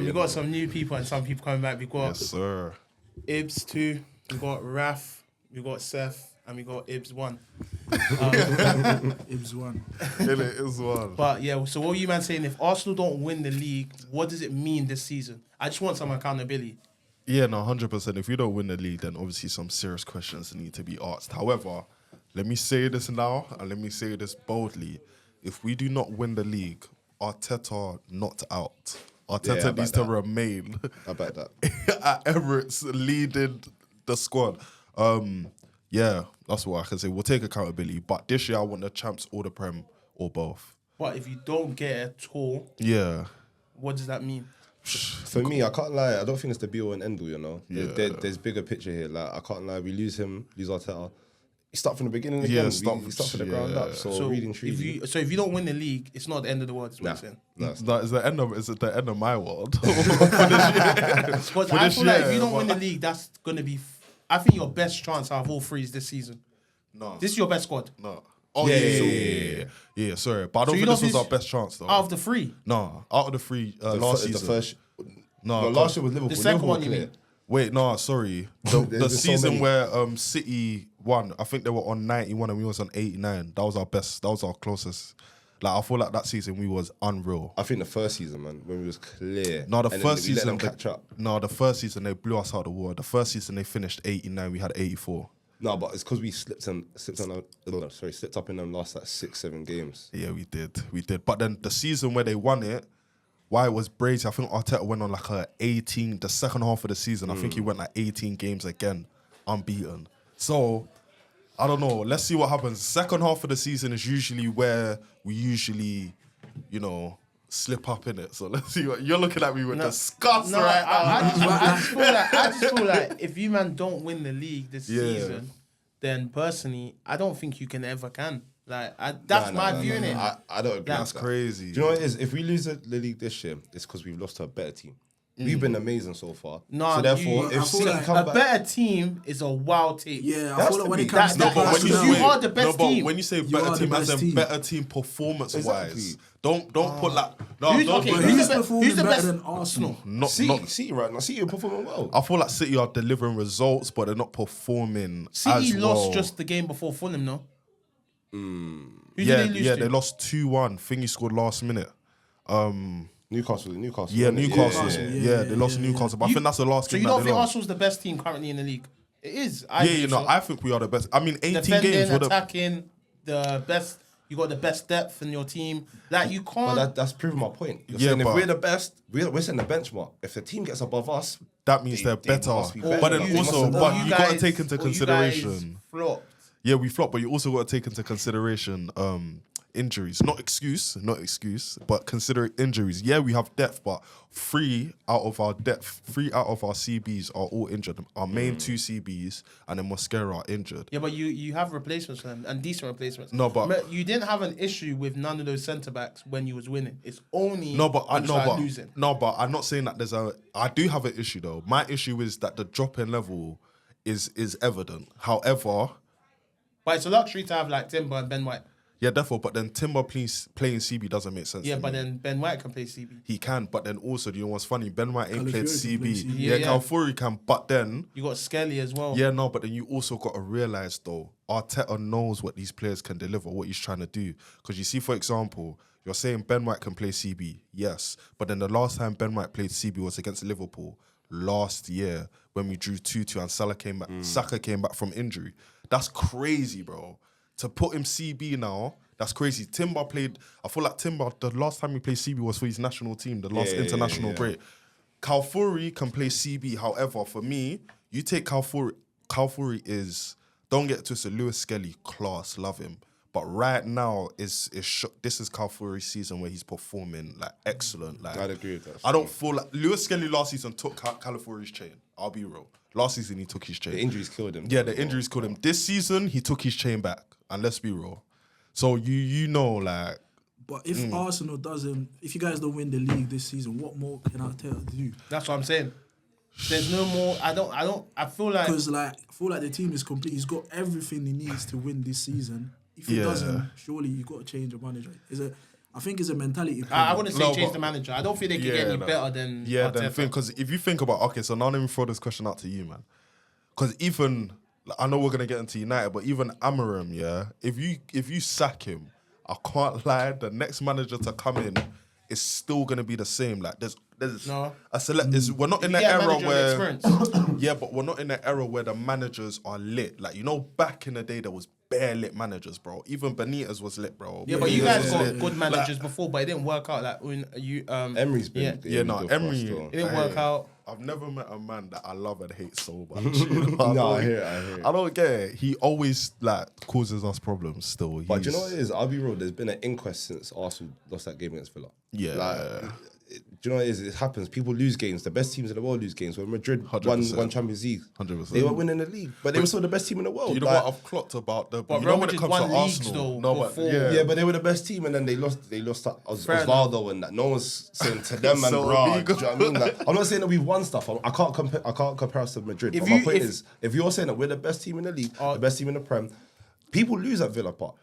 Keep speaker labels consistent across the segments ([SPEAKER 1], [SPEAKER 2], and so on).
[SPEAKER 1] we got some new people and some people coming back. We got
[SPEAKER 2] Yes, sir.
[SPEAKER 1] Ibs 2, we got Raf, we got Seth, and we got Ibs 1.
[SPEAKER 3] Ibs 1.
[SPEAKER 2] It is one.
[SPEAKER 1] But yeah, so what are you man saying? If Arsenal don't win the league, what does it mean this season? I just want some accountability.
[SPEAKER 2] Yeah, no, 100%. If we don't win the league, then obviously some serious questions need to be asked. However, let me say this now, and let me say this boldly. If we do not win the league, Arteta not out. Arteta needs to remain.
[SPEAKER 4] I bet that.
[SPEAKER 2] At Emirates leading the squad. Yeah, that's what I can say. We'll take accountability. But this year, I want the champs or the Prem or both.
[SPEAKER 1] But if you don't get it at all,
[SPEAKER 2] Yeah.
[SPEAKER 1] what does that mean?
[SPEAKER 4] For me, I can't lie. I don't think it's the be-all and end-all, you know?
[SPEAKER 2] Yeah.
[SPEAKER 4] There's bigger picture here. Like, I can't lie. We lose him, lose Arteta. He start from the beginning again.
[SPEAKER 2] Yeah,
[SPEAKER 4] We start from the ground up. So really and truly.
[SPEAKER 1] If you don't win the league, it's not the end of the world, is what I'm saying.
[SPEAKER 2] Is it the end of my world?
[SPEAKER 1] Because I feel like if you don't win the league, that's going to be... I think your best chance out of all three is this season.
[SPEAKER 2] No.
[SPEAKER 1] This is your best squad.
[SPEAKER 2] No. Oh, yeah, sorry. But I don't think this was our best chance, though.
[SPEAKER 1] Out of the three?
[SPEAKER 2] No, out of the three last season.
[SPEAKER 4] No, last year was Liverpool.
[SPEAKER 1] The second one, you
[SPEAKER 4] clear.
[SPEAKER 1] mean?
[SPEAKER 2] Wait, no, sorry. The
[SPEAKER 4] so
[SPEAKER 2] season
[SPEAKER 4] many.
[SPEAKER 2] where City won, I think they were on 91 and we was on 89. That was our best. That was our closest. Like, I feel like that season we was unreal.
[SPEAKER 4] I think the first season, man, when we was clear.
[SPEAKER 2] No, the
[SPEAKER 4] and
[SPEAKER 2] first
[SPEAKER 4] then we let
[SPEAKER 2] season
[SPEAKER 4] them catch up.
[SPEAKER 2] No, the first season they blew us out of the water. The first season they finished 89. We had 84.
[SPEAKER 4] No, but it's because we slipped up in them last like 6-7 games.
[SPEAKER 2] Yeah, we did. But then the season where they won it, why it was crazy, I think Arteta went on like the second half of the season, I think he went like 18 games again, unbeaten. So, I don't know. Let's see what happens. Second half of the season is usually where we usually, slip up in it. So let's see what you're looking at me with disgust right now.
[SPEAKER 1] I just feel like if you man don't win the league this season, then personally, I don't think you ever can. Like that's my view in it.
[SPEAKER 4] I don't agree.
[SPEAKER 2] That's crazy.
[SPEAKER 4] Do you know what it is? If we lose the league this year, it's because we've lost to a better team. We've been amazing so far.
[SPEAKER 1] No,
[SPEAKER 4] so therefore, if City come back,
[SPEAKER 1] a better team is a wild team.
[SPEAKER 3] Yeah, I feel like when it comes to
[SPEAKER 1] you are the best team.
[SPEAKER 2] When you say better team, as in better team performance-wise, don't put like.
[SPEAKER 3] Who's performing
[SPEAKER 1] the
[SPEAKER 3] better
[SPEAKER 1] best?
[SPEAKER 3] than Arsenal?
[SPEAKER 4] City right now. City are performing well.
[SPEAKER 2] I feel like City are delivering results, but they're not performing.
[SPEAKER 1] City
[SPEAKER 2] as
[SPEAKER 1] lost
[SPEAKER 2] well.
[SPEAKER 1] just the game before Fulham, no? Who did
[SPEAKER 2] Yeah,
[SPEAKER 1] they lose to?
[SPEAKER 2] they lost 2-1. Thingy scored last minute.
[SPEAKER 4] Newcastle.
[SPEAKER 2] Yeah, Newcastle. Yeah, they lost to Newcastle. But I think that's the last
[SPEAKER 1] So
[SPEAKER 2] game
[SPEAKER 1] you
[SPEAKER 2] that
[SPEAKER 1] don't
[SPEAKER 2] they
[SPEAKER 1] think
[SPEAKER 2] lost.
[SPEAKER 1] Arsenal's the best team currently in the league? It is.
[SPEAKER 2] I think we are the best. I mean, 18
[SPEAKER 1] Defending,
[SPEAKER 2] games.
[SPEAKER 1] attacking, the best. You got the best depth in your team. Like you can't.
[SPEAKER 4] But that's proving my point. You're saying if we're the best, we're setting the benchmark. If the team gets above us,
[SPEAKER 2] that means they're better.
[SPEAKER 4] must be better.
[SPEAKER 2] But then also, but you got to take into
[SPEAKER 1] You
[SPEAKER 2] consideration.
[SPEAKER 1] guys flopped.
[SPEAKER 2] Yeah, we flopped, but you also got to take into consideration injuries. Not excuse, but consider injuries. Yeah, we have depth, but 3 out of our CBs are all injured. Our main 2 CBs and then Mosquera are injured.
[SPEAKER 1] Yeah, but you have replacements for them and decent replacements.
[SPEAKER 2] No, but
[SPEAKER 1] you didn't have an issue with none of those centre backs when you was winning. It's only losing.
[SPEAKER 2] No, but I'm not saying that I do have an issue though. My issue is that the drop in level is evident. However,
[SPEAKER 1] but it's a luxury to have like Timber and Ben White.
[SPEAKER 2] yeah, therefore, but then Timber playing CB doesn't make sense.
[SPEAKER 1] Yeah,
[SPEAKER 2] to
[SPEAKER 1] but
[SPEAKER 2] me.
[SPEAKER 1] then Ben White can play CB.
[SPEAKER 2] He can, but then also, do you know what's funny? Ben White ain't
[SPEAKER 3] Calafiori
[SPEAKER 2] played
[SPEAKER 3] can
[SPEAKER 2] CB.
[SPEAKER 3] play CB.
[SPEAKER 2] Yeah,
[SPEAKER 1] Yeah.
[SPEAKER 2] Calafiori can, but then...
[SPEAKER 1] You got Skelly as well.
[SPEAKER 2] Yeah, no, but then you also got to realise, though, Arteta knows what these players can deliver, what he's trying to do. Because you see, for example, you're saying Ben White can play CB. Yes, but then the last time Ben White played CB was against Liverpool last year when we drew 2-2 and Saka came back from injury. That's crazy, bro. To put him CB now... That's crazy. Timber played... I feel like Timber, the last time he played CB was for his national team, the last international break. Calafiori can play CB. However, for me, you take Calafiori. Calafiori is... Don't get it twisted. Lewis Skelly, class, love him. But right now, this is Calafiori's season where he's performing like excellent. Like
[SPEAKER 4] I'd agree with that.
[SPEAKER 2] I don't feel like... Lewis Skelly last season took Calafiori's chain. I'll be real. Last season, he took his chain.
[SPEAKER 4] The injuries killed him.
[SPEAKER 2] Yeah, the injuries killed him. This season, he took his chain back. And let's be real. So you know, like...
[SPEAKER 3] But if Arsenal doesn't... If you guys don't win the league this season, what more can Arteta do?
[SPEAKER 1] That's what I'm saying. There's no more... I feel like...
[SPEAKER 3] Because I feel like the team is complete. He's got everything he needs to win this season. If he doesn't, surely you got to change the manager. I think it's a mentality.
[SPEAKER 1] I wouldn't say
[SPEAKER 2] No,
[SPEAKER 1] change
[SPEAKER 2] but-
[SPEAKER 1] the manager. I don't think they can get any better than
[SPEAKER 2] Yeah, then
[SPEAKER 1] Arteta.
[SPEAKER 2] think, because if you think about, okay, so now let me throw this question out to you, man. Because even, like, I know we're gonna get into United, but even Amorim, yeah, if you sack him, I can't lie, the next manager to come in is still gonna be the same. Like there's
[SPEAKER 1] No.
[SPEAKER 2] a select. We're not in
[SPEAKER 1] You
[SPEAKER 2] the
[SPEAKER 1] get a
[SPEAKER 2] era
[SPEAKER 1] manager with
[SPEAKER 2] where
[SPEAKER 1] experience.
[SPEAKER 2] yeah, but we're not in the era where the managers are lit. Like, you know, back in the day there was bare lit managers, bro. Even Benitez was lit, bro.
[SPEAKER 1] Yeah, but you
[SPEAKER 2] Benitez
[SPEAKER 1] guys
[SPEAKER 2] was
[SPEAKER 1] got
[SPEAKER 2] lit.
[SPEAKER 1] good managers before, but it didn't work out. Like when you
[SPEAKER 4] Emery's been
[SPEAKER 2] Yeah, no,
[SPEAKER 4] good for us
[SPEAKER 2] Emery.
[SPEAKER 4] still.
[SPEAKER 1] it didn't work out.
[SPEAKER 2] I've never met a man that I love and hate so much.
[SPEAKER 4] No, I hear it.
[SPEAKER 2] I don't get it. He always like causes us problems still.
[SPEAKER 4] But do you know what it is? I'll be real. There's been an inquest since Arsenal lost that game against Villa.
[SPEAKER 2] Yeah.
[SPEAKER 4] Like, do you know what it is? It happens. People lose games. The best teams in the world lose games. When Madrid won
[SPEAKER 2] 100%.
[SPEAKER 4] Champions League,
[SPEAKER 2] 100%.
[SPEAKER 4] they were winning the league, but they were still the best team in the world.
[SPEAKER 2] You know
[SPEAKER 4] Like,
[SPEAKER 2] what I've clocked about the
[SPEAKER 1] But
[SPEAKER 2] you know
[SPEAKER 1] Real
[SPEAKER 2] when it
[SPEAKER 1] Madrid
[SPEAKER 2] comes
[SPEAKER 1] won
[SPEAKER 2] to
[SPEAKER 1] leagues,
[SPEAKER 2] Arsenal.
[SPEAKER 1] though,
[SPEAKER 2] No, but
[SPEAKER 1] before.
[SPEAKER 2] yeah.
[SPEAKER 4] Yeah, but they were the best team, and then they lost to
[SPEAKER 1] Fair
[SPEAKER 4] Osvaldo and that. No one's saying to them and
[SPEAKER 2] So
[SPEAKER 4] bro. Do you
[SPEAKER 2] illegal.
[SPEAKER 4] know what I mean? Like, I'm not saying that we've won stuff. I can't compare us to Madrid.
[SPEAKER 1] If
[SPEAKER 4] But
[SPEAKER 1] you-
[SPEAKER 4] my point
[SPEAKER 1] if-
[SPEAKER 4] is, if you're saying that we're the best team in the league, the best team in the Prem, people lose at Villa Park.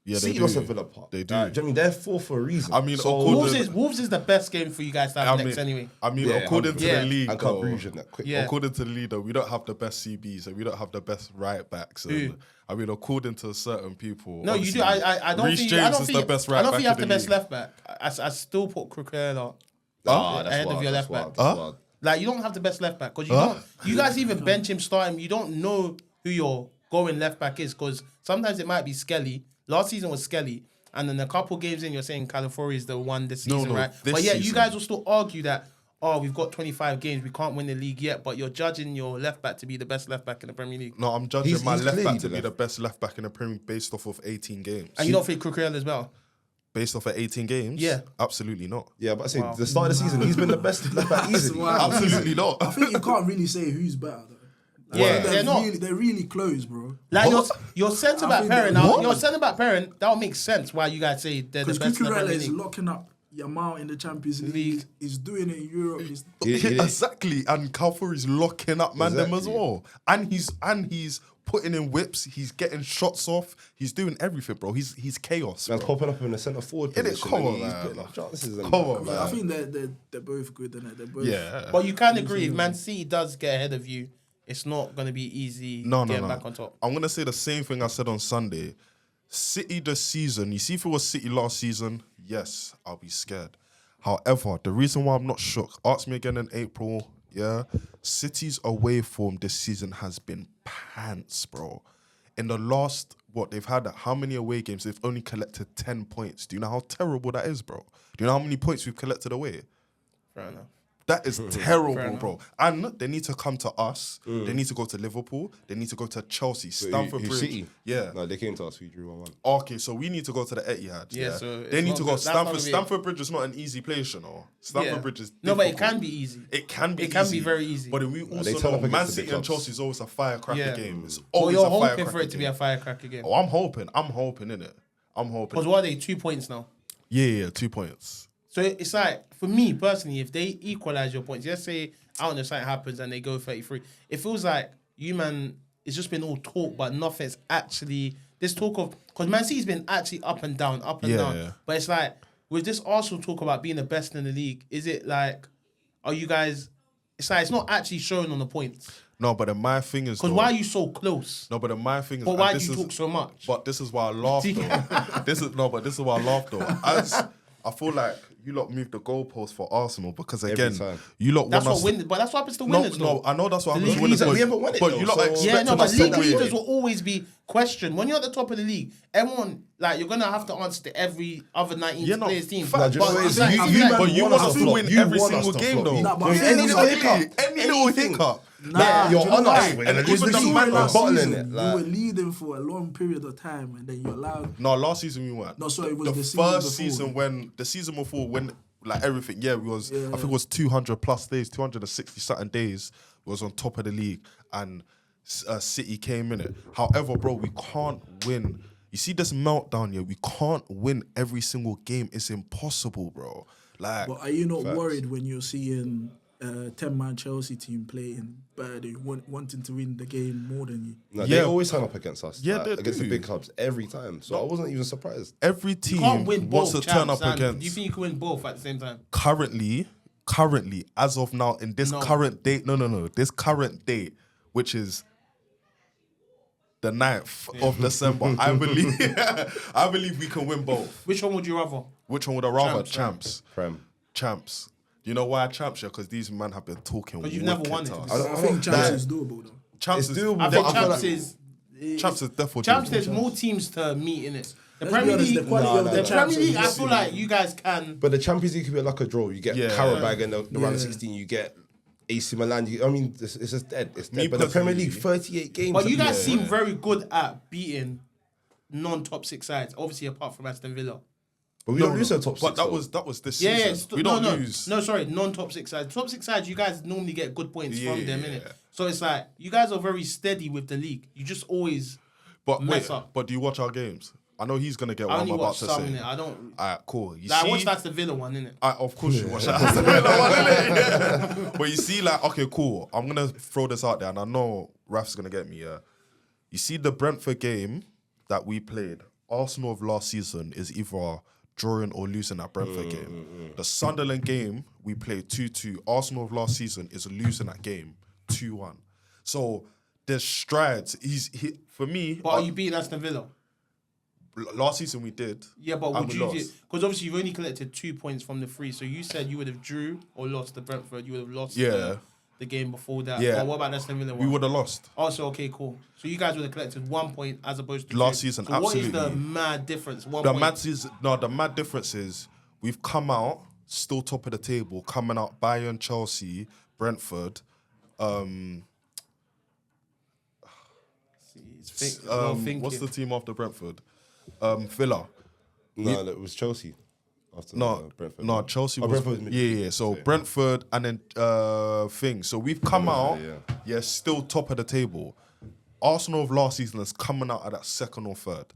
[SPEAKER 2] Yeah, they
[SPEAKER 4] City
[SPEAKER 2] do.
[SPEAKER 4] lost at Villa Park.
[SPEAKER 2] They do.
[SPEAKER 4] Like, do you know what I mean? They're fourth for a reason.
[SPEAKER 2] I mean,
[SPEAKER 4] so
[SPEAKER 2] according-
[SPEAKER 1] Wolves is the best game for you guys to have next anyway.
[SPEAKER 2] I mean,
[SPEAKER 4] Yeah,
[SPEAKER 2] according to
[SPEAKER 1] yeah.
[SPEAKER 2] the league,
[SPEAKER 4] and
[SPEAKER 2] though,
[SPEAKER 4] Bruges and that quick.
[SPEAKER 1] Yeah.
[SPEAKER 2] according to the league, though, we don't have the best CBs and we don't have the best right backs. And, I mean, according to certain people,
[SPEAKER 1] No, you do.
[SPEAKER 2] obviously,
[SPEAKER 1] I don't
[SPEAKER 2] Reece
[SPEAKER 1] think.
[SPEAKER 2] James
[SPEAKER 1] I don't
[SPEAKER 2] is
[SPEAKER 1] think.
[SPEAKER 2] the best right
[SPEAKER 1] I don't
[SPEAKER 2] back
[SPEAKER 1] think you have
[SPEAKER 2] in
[SPEAKER 1] the best
[SPEAKER 2] league.
[SPEAKER 1] left back. I still put Cucurella
[SPEAKER 4] That's
[SPEAKER 1] ahead of
[SPEAKER 4] wild,
[SPEAKER 1] your
[SPEAKER 4] that's
[SPEAKER 1] left back.
[SPEAKER 4] wild, that's wild.
[SPEAKER 1] Like you don't have the best left back because you don't. You guys even bench him, start him. You don't know who your going left back is because sometimes it might be Skelly. Last season was Skelly, and then a couple games in, you're saying Calafiori is the one this season,
[SPEAKER 2] no,
[SPEAKER 1] right?
[SPEAKER 2] this
[SPEAKER 1] But yeah, you
[SPEAKER 2] season.
[SPEAKER 1] guys will still argue that. Oh, we've got 25 games. We can't win the league yet, but you're judging your left back to be the best left back in the Premier League.
[SPEAKER 2] No, I'm judging
[SPEAKER 4] He's
[SPEAKER 2] my left
[SPEAKER 4] clearly
[SPEAKER 2] back to
[SPEAKER 4] the
[SPEAKER 2] be the
[SPEAKER 4] left.
[SPEAKER 2] best left back in the Premier League based off of 18 games.
[SPEAKER 1] And you don't think Cucurella as well?
[SPEAKER 2] Based off of 18 games?
[SPEAKER 1] Yeah.
[SPEAKER 2] Absolutely not.
[SPEAKER 4] Yeah, but I say the start of the season, he's been the best left back easily.
[SPEAKER 3] wild.
[SPEAKER 2] Absolutely not.
[SPEAKER 3] I think you can't really say who's better though. Like,
[SPEAKER 1] Yeah,
[SPEAKER 3] they're
[SPEAKER 1] they're not.
[SPEAKER 3] really, they're really close, bro.
[SPEAKER 1] Like
[SPEAKER 2] What?
[SPEAKER 1] your centre
[SPEAKER 3] I
[SPEAKER 1] back
[SPEAKER 3] think
[SPEAKER 1] pairing
[SPEAKER 3] that-
[SPEAKER 1] now,
[SPEAKER 3] What?
[SPEAKER 1] your centre back pairing that'll make sense why you guys say they're the
[SPEAKER 3] Because
[SPEAKER 1] best in the
[SPEAKER 3] Cucurella
[SPEAKER 1] Premier
[SPEAKER 3] is
[SPEAKER 1] League.
[SPEAKER 3] locking up Yamal in the Champions League. He's doing it in Europe. He's,
[SPEAKER 2] Yeah, exactly. And Calfuri's locking up Mandem as
[SPEAKER 4] Exactly.
[SPEAKER 2] well. And he's putting in whips, he's getting shots off, he's doing everything, bro. He's chaos.
[SPEAKER 4] Man's
[SPEAKER 2] Bro.
[SPEAKER 4] popping up in the centre forward
[SPEAKER 2] Innit?
[SPEAKER 4] position.
[SPEAKER 2] Come
[SPEAKER 4] and
[SPEAKER 2] on,
[SPEAKER 4] he's
[SPEAKER 2] man.
[SPEAKER 4] putting up chances. And
[SPEAKER 2] Come on,
[SPEAKER 4] that.
[SPEAKER 2] man.
[SPEAKER 3] I think they're both good, innit? They're both.
[SPEAKER 2] Yeah.
[SPEAKER 1] But you can agree if Man City does get ahead of you, it's not gonna be easy getting back on top.
[SPEAKER 2] I'm gonna say the same thing I said on Sunday. City this season, you see, if it was City last season, yes, I'll be scared. However, the reason why I'm not shook, ask me again in April, yeah, City's away form this season has been pants, bro. In the last, they've had how many away games? They've only collected 10 points. Do you know how terrible that is, bro? Do you know how many points we've collected away?
[SPEAKER 1] Fair enough.
[SPEAKER 2] That is terrible,
[SPEAKER 1] enough.
[SPEAKER 2] bro. And they need to come to us. They need to go to Liverpool. They need to go to Chelsea, Stamford
[SPEAKER 4] Who
[SPEAKER 2] Bridge.
[SPEAKER 4] City?
[SPEAKER 2] Yeah.
[SPEAKER 4] No, they came to us. We drew 1-1.
[SPEAKER 2] Okay, so we need to go to the Etihad.
[SPEAKER 1] Yeah,
[SPEAKER 2] Yeah,
[SPEAKER 1] so it's
[SPEAKER 2] they need
[SPEAKER 1] not
[SPEAKER 2] to go
[SPEAKER 1] good. That's not
[SPEAKER 2] Stamford.
[SPEAKER 1] gonna be-
[SPEAKER 2] Stamford Bridge is not an easy place, you know. Stamford
[SPEAKER 1] Yeah.
[SPEAKER 2] Bridge is
[SPEAKER 1] No, but it
[SPEAKER 2] difficult.
[SPEAKER 1] can be easy.
[SPEAKER 2] It can be.
[SPEAKER 1] It can
[SPEAKER 2] easy,
[SPEAKER 1] be very easy.
[SPEAKER 2] But we
[SPEAKER 4] they
[SPEAKER 2] also
[SPEAKER 4] turn
[SPEAKER 2] know
[SPEAKER 4] up against
[SPEAKER 2] Man
[SPEAKER 4] the
[SPEAKER 2] City
[SPEAKER 4] big
[SPEAKER 2] and
[SPEAKER 4] clubs.
[SPEAKER 2] Chelsea is always a firecracker
[SPEAKER 1] Yeah.
[SPEAKER 2] game. It's
[SPEAKER 1] Well,
[SPEAKER 2] always
[SPEAKER 1] you're
[SPEAKER 2] a
[SPEAKER 1] hoping
[SPEAKER 2] firecracker
[SPEAKER 1] for it to be
[SPEAKER 2] game.
[SPEAKER 1] a firecracker game.
[SPEAKER 2] Oh, I'm hoping, innit? I'm hoping.
[SPEAKER 1] Because what are they? 2 points now.
[SPEAKER 2] Yeah, 2 points.
[SPEAKER 1] So it's like, for me personally, if they equalize your points, let's say out on the site happens and they go 33, it feels like you, man, it's just been all talk, but nothing's actually, this talk of, because Man City's been actually up and down.
[SPEAKER 2] Yeah.
[SPEAKER 1] But it's like, with this Arsenal talk about being the best in the league, is it like, are you guys, it's like, it's not actually showing on the points.
[SPEAKER 2] No, but then my thing is,
[SPEAKER 1] Because
[SPEAKER 2] though-
[SPEAKER 1] why are you so close?
[SPEAKER 2] No, but then my thing is,
[SPEAKER 1] But
[SPEAKER 2] and
[SPEAKER 1] why do
[SPEAKER 2] this
[SPEAKER 1] you
[SPEAKER 2] is-
[SPEAKER 1] talk so much?
[SPEAKER 2] But this is why I laugh though. This is why I laugh though. As I feel like you lot moved the goalpost for Arsenal because again,
[SPEAKER 4] time.
[SPEAKER 2] you lot
[SPEAKER 1] That's
[SPEAKER 2] want
[SPEAKER 1] what
[SPEAKER 2] us.
[SPEAKER 1] wins, but that's what happens to
[SPEAKER 2] No,
[SPEAKER 1] winners, though.
[SPEAKER 2] I know that's what happens to
[SPEAKER 1] league
[SPEAKER 2] winners,
[SPEAKER 1] leaders-
[SPEAKER 2] but,
[SPEAKER 4] we haven't won it,
[SPEAKER 2] but
[SPEAKER 4] though,
[SPEAKER 2] you lot
[SPEAKER 4] so-
[SPEAKER 2] expect
[SPEAKER 1] Yeah, no,
[SPEAKER 2] us
[SPEAKER 1] but
[SPEAKER 2] to
[SPEAKER 1] league
[SPEAKER 2] win.
[SPEAKER 1] leaders will always be questioned. When you're at the top of the league, everyone, like, you're going to have to answer to every other 19
[SPEAKER 2] Yeah, no,
[SPEAKER 1] players' team.
[SPEAKER 2] fact.
[SPEAKER 4] Nah, do you know what it is?
[SPEAKER 1] I
[SPEAKER 4] You-
[SPEAKER 1] feel
[SPEAKER 4] you
[SPEAKER 1] like-
[SPEAKER 4] man
[SPEAKER 2] But you
[SPEAKER 4] want
[SPEAKER 2] want
[SPEAKER 4] us
[SPEAKER 2] us
[SPEAKER 4] to
[SPEAKER 2] to
[SPEAKER 4] flop.
[SPEAKER 2] win
[SPEAKER 4] You
[SPEAKER 2] every
[SPEAKER 4] want us
[SPEAKER 2] single
[SPEAKER 4] to
[SPEAKER 2] game
[SPEAKER 4] flop.
[SPEAKER 2] though.
[SPEAKER 3] Nah, but
[SPEAKER 4] Any
[SPEAKER 3] any
[SPEAKER 4] little
[SPEAKER 3] little
[SPEAKER 4] hiccup.
[SPEAKER 2] Any little hiccup.
[SPEAKER 3] Nah,
[SPEAKER 4] You're
[SPEAKER 3] do you know
[SPEAKER 4] on
[SPEAKER 3] what?
[SPEAKER 4] us.
[SPEAKER 2] And
[SPEAKER 4] And
[SPEAKER 2] even
[SPEAKER 4] even
[SPEAKER 2] the
[SPEAKER 4] the
[SPEAKER 2] man
[SPEAKER 4] man
[SPEAKER 2] last
[SPEAKER 4] bottling
[SPEAKER 3] season,
[SPEAKER 4] it.
[SPEAKER 3] you
[SPEAKER 4] Like,
[SPEAKER 3] were leading for a long period of time, and then you allowed.
[SPEAKER 2] No, last season we weren't.
[SPEAKER 3] No, sorry, it was
[SPEAKER 2] the
[SPEAKER 3] the season
[SPEAKER 2] first
[SPEAKER 3] before.
[SPEAKER 2] season when the season before when like everything. Yeah, we was.
[SPEAKER 3] Yeah.
[SPEAKER 2] I think it was 200 plus days, 260 something days. Was on top of the league, and City came in it. However, bro, we can't win. You see this meltdown here. We can't win every single game. It's impossible, bro. Like,
[SPEAKER 3] But are you not worried when you're seeing 10-man Chelsea team playing better, they wanting to win the game more than you.
[SPEAKER 4] No,
[SPEAKER 2] Yeah.
[SPEAKER 4] they always turn up against us.
[SPEAKER 2] Yeah, they
[SPEAKER 4] against
[SPEAKER 2] do.
[SPEAKER 4] the big clubs every time. So I wasn't even surprised.
[SPEAKER 2] Every
[SPEAKER 1] You
[SPEAKER 2] team
[SPEAKER 1] can't win
[SPEAKER 2] wants
[SPEAKER 1] both
[SPEAKER 2] to turn
[SPEAKER 1] champs,
[SPEAKER 2] up
[SPEAKER 1] and
[SPEAKER 2] against.
[SPEAKER 1] do you think you can win both at the same time?
[SPEAKER 2] Currently, as of now, in this
[SPEAKER 1] No.
[SPEAKER 2] current date, this current date, which is the 9th of December, I believe we can win both.
[SPEAKER 1] Which one would you rather?
[SPEAKER 2] Which one would I rather?
[SPEAKER 1] Champs,
[SPEAKER 4] Prem.
[SPEAKER 2] Champs. Do you know why champs? Because these men have been talking.
[SPEAKER 1] But you've never
[SPEAKER 2] wicked
[SPEAKER 1] won
[SPEAKER 2] to
[SPEAKER 1] it.
[SPEAKER 2] us.
[SPEAKER 3] I think Champs is doable though.
[SPEAKER 2] Champs
[SPEAKER 4] It's
[SPEAKER 2] is
[SPEAKER 4] doable,
[SPEAKER 1] I
[SPEAKER 4] but
[SPEAKER 1] think
[SPEAKER 4] I feel
[SPEAKER 1] champs
[SPEAKER 4] like-
[SPEAKER 1] is.
[SPEAKER 2] Champs is definitely
[SPEAKER 1] Champs,
[SPEAKER 2] doable.
[SPEAKER 1] there's more teams to meet in it. The
[SPEAKER 3] Let's be
[SPEAKER 1] Premier
[SPEAKER 3] honest,
[SPEAKER 1] League,
[SPEAKER 3] the quality of the
[SPEAKER 1] the
[SPEAKER 3] champs
[SPEAKER 1] Premier League,
[SPEAKER 3] is
[SPEAKER 1] I feel
[SPEAKER 3] missing.
[SPEAKER 1] like you guys can.
[SPEAKER 4] But the Champions League could be like a draw. You get
[SPEAKER 2] Yeah.
[SPEAKER 4] Karabag in the round of
[SPEAKER 3] Yeah.
[SPEAKER 4] 16. You get AC Milan. It's just dead. It's
[SPEAKER 2] Me
[SPEAKER 4] dead. But the Premier
[SPEAKER 2] personally-
[SPEAKER 4] League, 38 games.
[SPEAKER 1] But you guys
[SPEAKER 2] Yeah.
[SPEAKER 1] seem very good at beating non-top six sides. Obviously, apart from Aston Villa.
[SPEAKER 4] But we don't lose our top
[SPEAKER 2] But
[SPEAKER 4] six.
[SPEAKER 2] that
[SPEAKER 4] though.
[SPEAKER 2] was this
[SPEAKER 1] Yeah,
[SPEAKER 2] season. We don't lose.
[SPEAKER 1] No, sorry, non-top six sides. Top six sides, you guys normally get good points from them,
[SPEAKER 2] Yeah.
[SPEAKER 1] innit? So it's like you guys are very steady with the league. You just always.
[SPEAKER 2] But
[SPEAKER 1] mess
[SPEAKER 2] wait,
[SPEAKER 1] up.
[SPEAKER 2] but do you watch our games? I know he's gonna get
[SPEAKER 1] I
[SPEAKER 2] what I'm
[SPEAKER 1] only
[SPEAKER 2] about
[SPEAKER 1] watch
[SPEAKER 2] to
[SPEAKER 1] some
[SPEAKER 2] say.
[SPEAKER 1] in it. I don't.
[SPEAKER 2] Alright, cool. You
[SPEAKER 1] Like, I
[SPEAKER 2] see,
[SPEAKER 1] watched that's the Villa one, innit?
[SPEAKER 2] of course you watch that. That's the Villa one, innit? But you see, like, okay, cool. I'm gonna throw this out there, and I know Raf's gonna get me. You see, the Brentford game that we played, Arsenal of last season is either drawing or losing that Brentford game. The Sunderland game we played 2-2. Arsenal of last season is losing that game 2-1. So there's strides. For me.
[SPEAKER 1] But are you beating Aston Villa?
[SPEAKER 2] Last season we did.
[SPEAKER 1] Yeah, but
[SPEAKER 2] and
[SPEAKER 1] would
[SPEAKER 2] we
[SPEAKER 1] you?
[SPEAKER 2] lost.
[SPEAKER 1] Because obviously you've only collected 2 points from the 3. So you said you would have drew or lost to Brentford. You would have lost.
[SPEAKER 2] Yeah.
[SPEAKER 1] The game before that.
[SPEAKER 2] Yeah.
[SPEAKER 1] But what about Aston Villa?
[SPEAKER 2] We
[SPEAKER 1] one?
[SPEAKER 2] would have lost.
[SPEAKER 1] Also, okay, cool. So you guys would have collected 1 point as opposed to
[SPEAKER 2] Last
[SPEAKER 1] 2.
[SPEAKER 2] season,
[SPEAKER 1] so what is the
[SPEAKER 2] absolutely.
[SPEAKER 1] mad difference? One
[SPEAKER 2] The
[SPEAKER 1] point.
[SPEAKER 2] mad difference is we've come out still top of the table, coming out Bayern, Chelsea, Brentford. What's the team after Brentford? Villa.
[SPEAKER 4] No, it was Chelsea. After Brentford.
[SPEAKER 2] No, Chelsea was
[SPEAKER 4] Brentford was
[SPEAKER 2] yeah. So Brentford and then thing. So we've come out, still top of the table. Arsenal of last season is coming out at that second or third.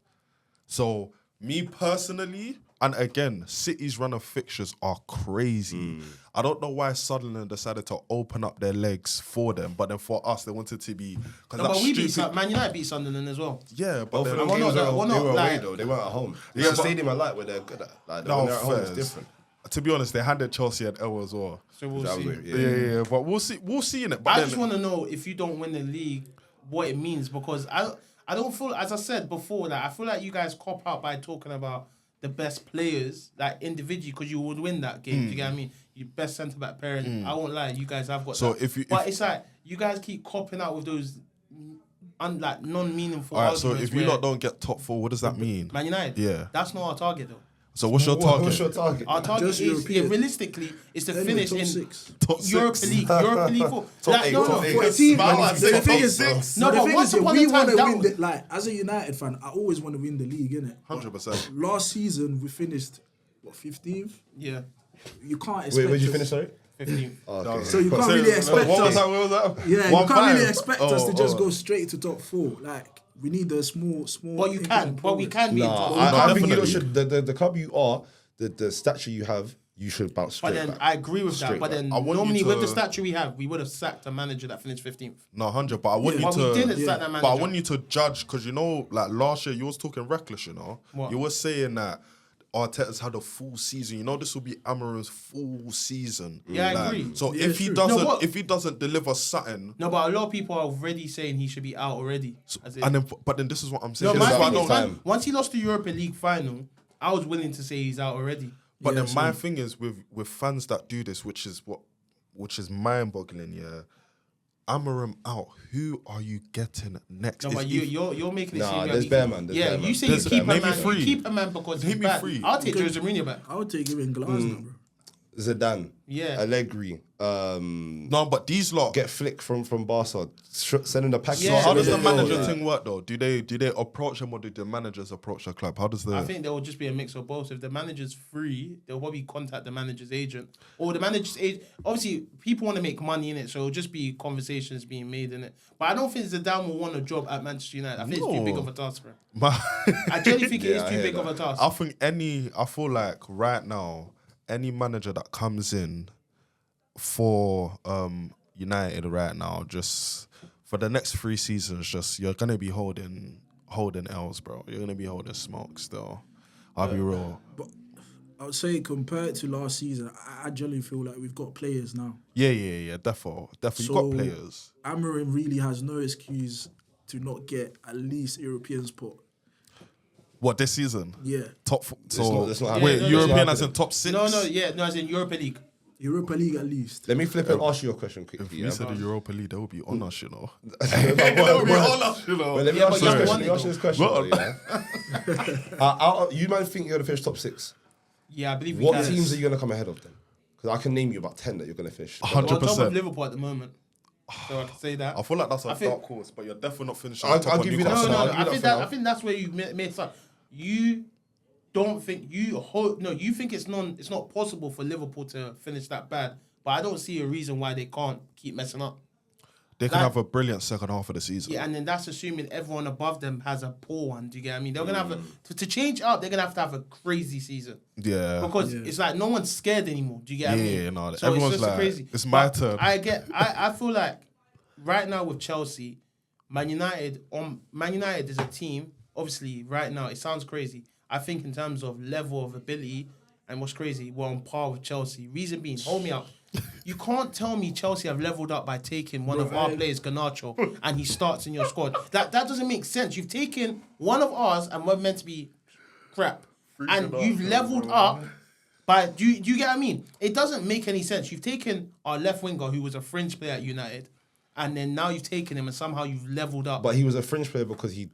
[SPEAKER 2] So me personally, and again, City's run of fixtures are crazy. I don't know why Sunderland decided to open up their legs for them, but then for us, they wanted to be because
[SPEAKER 1] No, but we beat Man United beat Sunderland as well.
[SPEAKER 2] Yeah, but
[SPEAKER 4] Both
[SPEAKER 2] then,
[SPEAKER 4] of them
[SPEAKER 1] we're
[SPEAKER 4] games
[SPEAKER 1] not-
[SPEAKER 4] were
[SPEAKER 1] we're
[SPEAKER 4] they
[SPEAKER 1] not
[SPEAKER 4] were away
[SPEAKER 1] like-
[SPEAKER 4] though. They weren't at home.
[SPEAKER 2] Yeah,
[SPEAKER 4] Yeah,
[SPEAKER 2] but-
[SPEAKER 4] stadium I like where they're good at. Like
[SPEAKER 2] no,
[SPEAKER 4] when they're at home, it's
[SPEAKER 2] fairs.
[SPEAKER 4] different.
[SPEAKER 2] To be honest, they handed Chelsea an L as well.
[SPEAKER 1] So we'll
[SPEAKER 4] That
[SPEAKER 1] see.
[SPEAKER 4] was it,
[SPEAKER 2] Yeah, but we'll see. We'll see in it. But
[SPEAKER 1] I
[SPEAKER 2] then,
[SPEAKER 1] just want to know if you don't win the league, what it means, because I don't feel, as I said before, that I feel like you guys cop out by talking about the best players, like individually, because you would win that game. Do you get what I mean? Your best centre back pairing. I won't lie, you guys have got.
[SPEAKER 2] So
[SPEAKER 1] that.
[SPEAKER 2] if you-
[SPEAKER 1] but
[SPEAKER 2] if-
[SPEAKER 1] it's like you guys keep copping out with those, like non-meaningful.
[SPEAKER 2] all right. So
[SPEAKER 1] arguments
[SPEAKER 2] if you
[SPEAKER 1] where-
[SPEAKER 2] lot don't get top 4, what does that mean?
[SPEAKER 1] Man United,
[SPEAKER 2] Yeah.
[SPEAKER 1] that's not our target though.
[SPEAKER 2] So what's your target?
[SPEAKER 4] What's your target?
[SPEAKER 1] Our target
[SPEAKER 3] Just
[SPEAKER 1] is
[SPEAKER 3] European.
[SPEAKER 1] realistically is to
[SPEAKER 3] Anyway,
[SPEAKER 1] finish
[SPEAKER 3] top
[SPEAKER 1] in
[SPEAKER 3] 6.
[SPEAKER 2] Top
[SPEAKER 1] Europa
[SPEAKER 2] 6.
[SPEAKER 1] League, Europa League 4.
[SPEAKER 4] Top 8,
[SPEAKER 1] no,
[SPEAKER 4] top
[SPEAKER 1] no,
[SPEAKER 4] 8.
[SPEAKER 3] For a team,
[SPEAKER 2] Man,
[SPEAKER 3] man,
[SPEAKER 2] I said
[SPEAKER 3] the thing
[SPEAKER 2] top
[SPEAKER 3] is,
[SPEAKER 2] 6.
[SPEAKER 1] No,
[SPEAKER 3] the
[SPEAKER 1] but
[SPEAKER 3] thing
[SPEAKER 1] once
[SPEAKER 3] is, yeah,
[SPEAKER 1] upon
[SPEAKER 3] we
[SPEAKER 1] a time,
[SPEAKER 3] want to
[SPEAKER 1] that
[SPEAKER 3] win.
[SPEAKER 1] was-
[SPEAKER 3] Like as a United fan, I always want to win the league, innit?
[SPEAKER 2] 100%.
[SPEAKER 3] Last season we finished 15th.
[SPEAKER 1] Yeah,
[SPEAKER 3] You can't expect.
[SPEAKER 4] Wait, where'd you
[SPEAKER 3] us-
[SPEAKER 4] finish, sorry?
[SPEAKER 1] 15.
[SPEAKER 4] Oh, okay.
[SPEAKER 3] So you can't really expect
[SPEAKER 2] What was
[SPEAKER 3] us.
[SPEAKER 2] that? What was that?
[SPEAKER 3] Yeah, you
[SPEAKER 2] 1-5?
[SPEAKER 3] can't really expect us to just
[SPEAKER 2] oh.
[SPEAKER 3] go straight to top 4. Like we need a small.
[SPEAKER 1] But you can. But we can be in top.
[SPEAKER 4] Nah,
[SPEAKER 1] four.
[SPEAKER 4] I think you
[SPEAKER 2] definitely.
[SPEAKER 4] should. The club you are, the stature you have, you should bounce
[SPEAKER 1] But
[SPEAKER 4] straight
[SPEAKER 1] then
[SPEAKER 4] back.
[SPEAKER 1] I agree with that.
[SPEAKER 4] Straight
[SPEAKER 1] But
[SPEAKER 4] back.
[SPEAKER 1] then
[SPEAKER 2] I want you
[SPEAKER 1] normally
[SPEAKER 2] to-
[SPEAKER 1] with the stature we have, we would have sacked a manager that finished 15th.
[SPEAKER 2] No, 100. But I want
[SPEAKER 3] Yeah.
[SPEAKER 2] you
[SPEAKER 1] But we didn't
[SPEAKER 2] to.
[SPEAKER 1] sack that manager.
[SPEAKER 2] But I want you to judge because you know, like last year, you was talking reckless. You know,
[SPEAKER 1] What?
[SPEAKER 2] you were saying that Arteta's had a full season. You know, this will be Amarim's full season.
[SPEAKER 1] Yeah, I
[SPEAKER 2] Like,
[SPEAKER 1] agree.
[SPEAKER 2] So
[SPEAKER 3] Yeah,
[SPEAKER 2] if he
[SPEAKER 3] true.
[SPEAKER 2] doesn't,
[SPEAKER 1] No, what-
[SPEAKER 2] if he doesn't deliver something,
[SPEAKER 1] No, but a lot of people are already saying he should be out already. As in-
[SPEAKER 2] and then, but then this is what I'm
[SPEAKER 1] no,
[SPEAKER 2] saying.
[SPEAKER 1] my
[SPEAKER 2] This is why I
[SPEAKER 1] thing is,
[SPEAKER 2] don't-
[SPEAKER 4] time.
[SPEAKER 1] man, once he lost the Europa League final, I was willing to say he's out already.
[SPEAKER 2] But
[SPEAKER 3] Yeah,
[SPEAKER 2] then my
[SPEAKER 3] so-
[SPEAKER 2] thing is with fans that do this, which is mind-boggling. Yeah, Amarim out. Who are you getting next?
[SPEAKER 1] No,
[SPEAKER 2] If-
[SPEAKER 1] but
[SPEAKER 2] if-
[SPEAKER 1] you're making it
[SPEAKER 4] Nah,
[SPEAKER 1] seem like
[SPEAKER 4] there's
[SPEAKER 1] we
[SPEAKER 4] bare
[SPEAKER 1] can-
[SPEAKER 4] man, there's
[SPEAKER 1] yeah,
[SPEAKER 4] bare man.
[SPEAKER 1] you say
[SPEAKER 2] There's-
[SPEAKER 1] you keep a
[SPEAKER 2] name me
[SPEAKER 1] man.
[SPEAKER 2] three.
[SPEAKER 1] You keep a man because he's
[SPEAKER 2] Name me
[SPEAKER 1] bad.
[SPEAKER 2] three.
[SPEAKER 1] I'll take Jose Mourinho back.
[SPEAKER 3] I would take him in Glasgow, bro.
[SPEAKER 4] Zidane,
[SPEAKER 1] Yeah.
[SPEAKER 4] Allegri,
[SPEAKER 2] no, but these lot.
[SPEAKER 4] get Flick from Barca, send him the package.
[SPEAKER 1] Yeah,
[SPEAKER 2] So how does the
[SPEAKER 1] yeah,
[SPEAKER 2] manager
[SPEAKER 1] yeah.
[SPEAKER 2] thing work though? Do they approach him or do the managers approach the club? How does the
[SPEAKER 1] I think there will just be a mix of both. If the manager's free, they'll probably contact the manager's agent. Or the manager's agent. Obviously, people want to make money in it, so it'll just be conversations being made in it. But I don't think Zidane will want a job at Manchester United. I think it's too
[SPEAKER 2] No.
[SPEAKER 1] big of a task for him.
[SPEAKER 2] My-
[SPEAKER 1] I genuinely think it
[SPEAKER 4] Yeah,
[SPEAKER 1] is
[SPEAKER 4] I
[SPEAKER 1] too
[SPEAKER 4] hear
[SPEAKER 1] big of
[SPEAKER 4] that.
[SPEAKER 1] a task.
[SPEAKER 2] I feel like right now, any manager that comes in, for United right now, just for the next 3 seasons, just you're gonna be holding L's, bro. You're gonna be holding smoke still. I'll be real.
[SPEAKER 3] But I would say compared to last season, I generally feel like we've got players now.
[SPEAKER 2] Yeah. Definitely. You got players.
[SPEAKER 3] Amorim really has no excuse to not get at least European spot.
[SPEAKER 2] What this season?
[SPEAKER 3] Yeah.
[SPEAKER 2] Top.
[SPEAKER 4] That's not
[SPEAKER 2] wait,
[SPEAKER 4] happening.
[SPEAKER 2] European
[SPEAKER 4] That's
[SPEAKER 2] as
[SPEAKER 4] not
[SPEAKER 2] in top 6?
[SPEAKER 1] No, as in Europa League.
[SPEAKER 3] Europa League at least.
[SPEAKER 4] Let me flip and ask you a question quickly.
[SPEAKER 2] If we said the Europa League, that would be on us, you know.
[SPEAKER 4] That
[SPEAKER 2] would be on us, you know.
[SPEAKER 4] But let me
[SPEAKER 1] Yeah,
[SPEAKER 4] ask
[SPEAKER 1] but
[SPEAKER 4] you
[SPEAKER 1] you
[SPEAKER 4] this
[SPEAKER 1] haven't
[SPEAKER 4] question.
[SPEAKER 1] won it,
[SPEAKER 4] Yeah? You might think you're going to finish top 6.
[SPEAKER 1] Yeah, I believe we
[SPEAKER 4] What
[SPEAKER 1] can.
[SPEAKER 4] teams are you going to come ahead of then? Because I can name you about 10 that you're going to finish.
[SPEAKER 2] 100%.
[SPEAKER 1] We're on top of Liverpool at the moment, so I can say that.
[SPEAKER 2] I feel like that's a
[SPEAKER 1] I think-
[SPEAKER 2] dark horse, but you're definitely not finishing
[SPEAKER 4] I'll
[SPEAKER 2] on top of
[SPEAKER 4] give you that.
[SPEAKER 2] Newcastle.
[SPEAKER 1] No,
[SPEAKER 4] I'll
[SPEAKER 1] no.
[SPEAKER 4] give you that for
[SPEAKER 1] I
[SPEAKER 4] now.
[SPEAKER 1] think that's where you made up. You don't think you think it's not possible for Liverpool to finish that bad. But I don't see a reason why they can't keep messing up.
[SPEAKER 2] They can
[SPEAKER 1] Like-
[SPEAKER 2] have a brilliant second half of the season.
[SPEAKER 1] Yeah, and then that's assuming everyone above them has a poor one. Do you get what I mean? They're gonna have to change up. They're gonna have a crazy season
[SPEAKER 2] Yeah.
[SPEAKER 1] because it's like no one's scared anymore. Do you get what I mean?
[SPEAKER 2] Yeah, no,
[SPEAKER 1] So
[SPEAKER 2] everyone's
[SPEAKER 1] it's just
[SPEAKER 2] like,
[SPEAKER 1] crazy.
[SPEAKER 2] it's my
[SPEAKER 1] But
[SPEAKER 2] turn.
[SPEAKER 1] I feel like right now with Chelsea, Man United is a team. Obviously, right now it sounds crazy. I think in terms of level of ability and what's crazy, we're on par with Chelsea. Reason being, hold me up. You can't tell me Chelsea have leveled up by taking one of our players, Garnacho, and he starts in your squad. That doesn't make sense. You've taken one of ours and we're meant to be crap. And you've leveled up by... Do you get what I mean? It doesn't make any sense. You've taken our left winger, who was a fringe player at United, and then now you've taken him and somehow you've leveled up.
[SPEAKER 4] But he was a fringe player because Amorim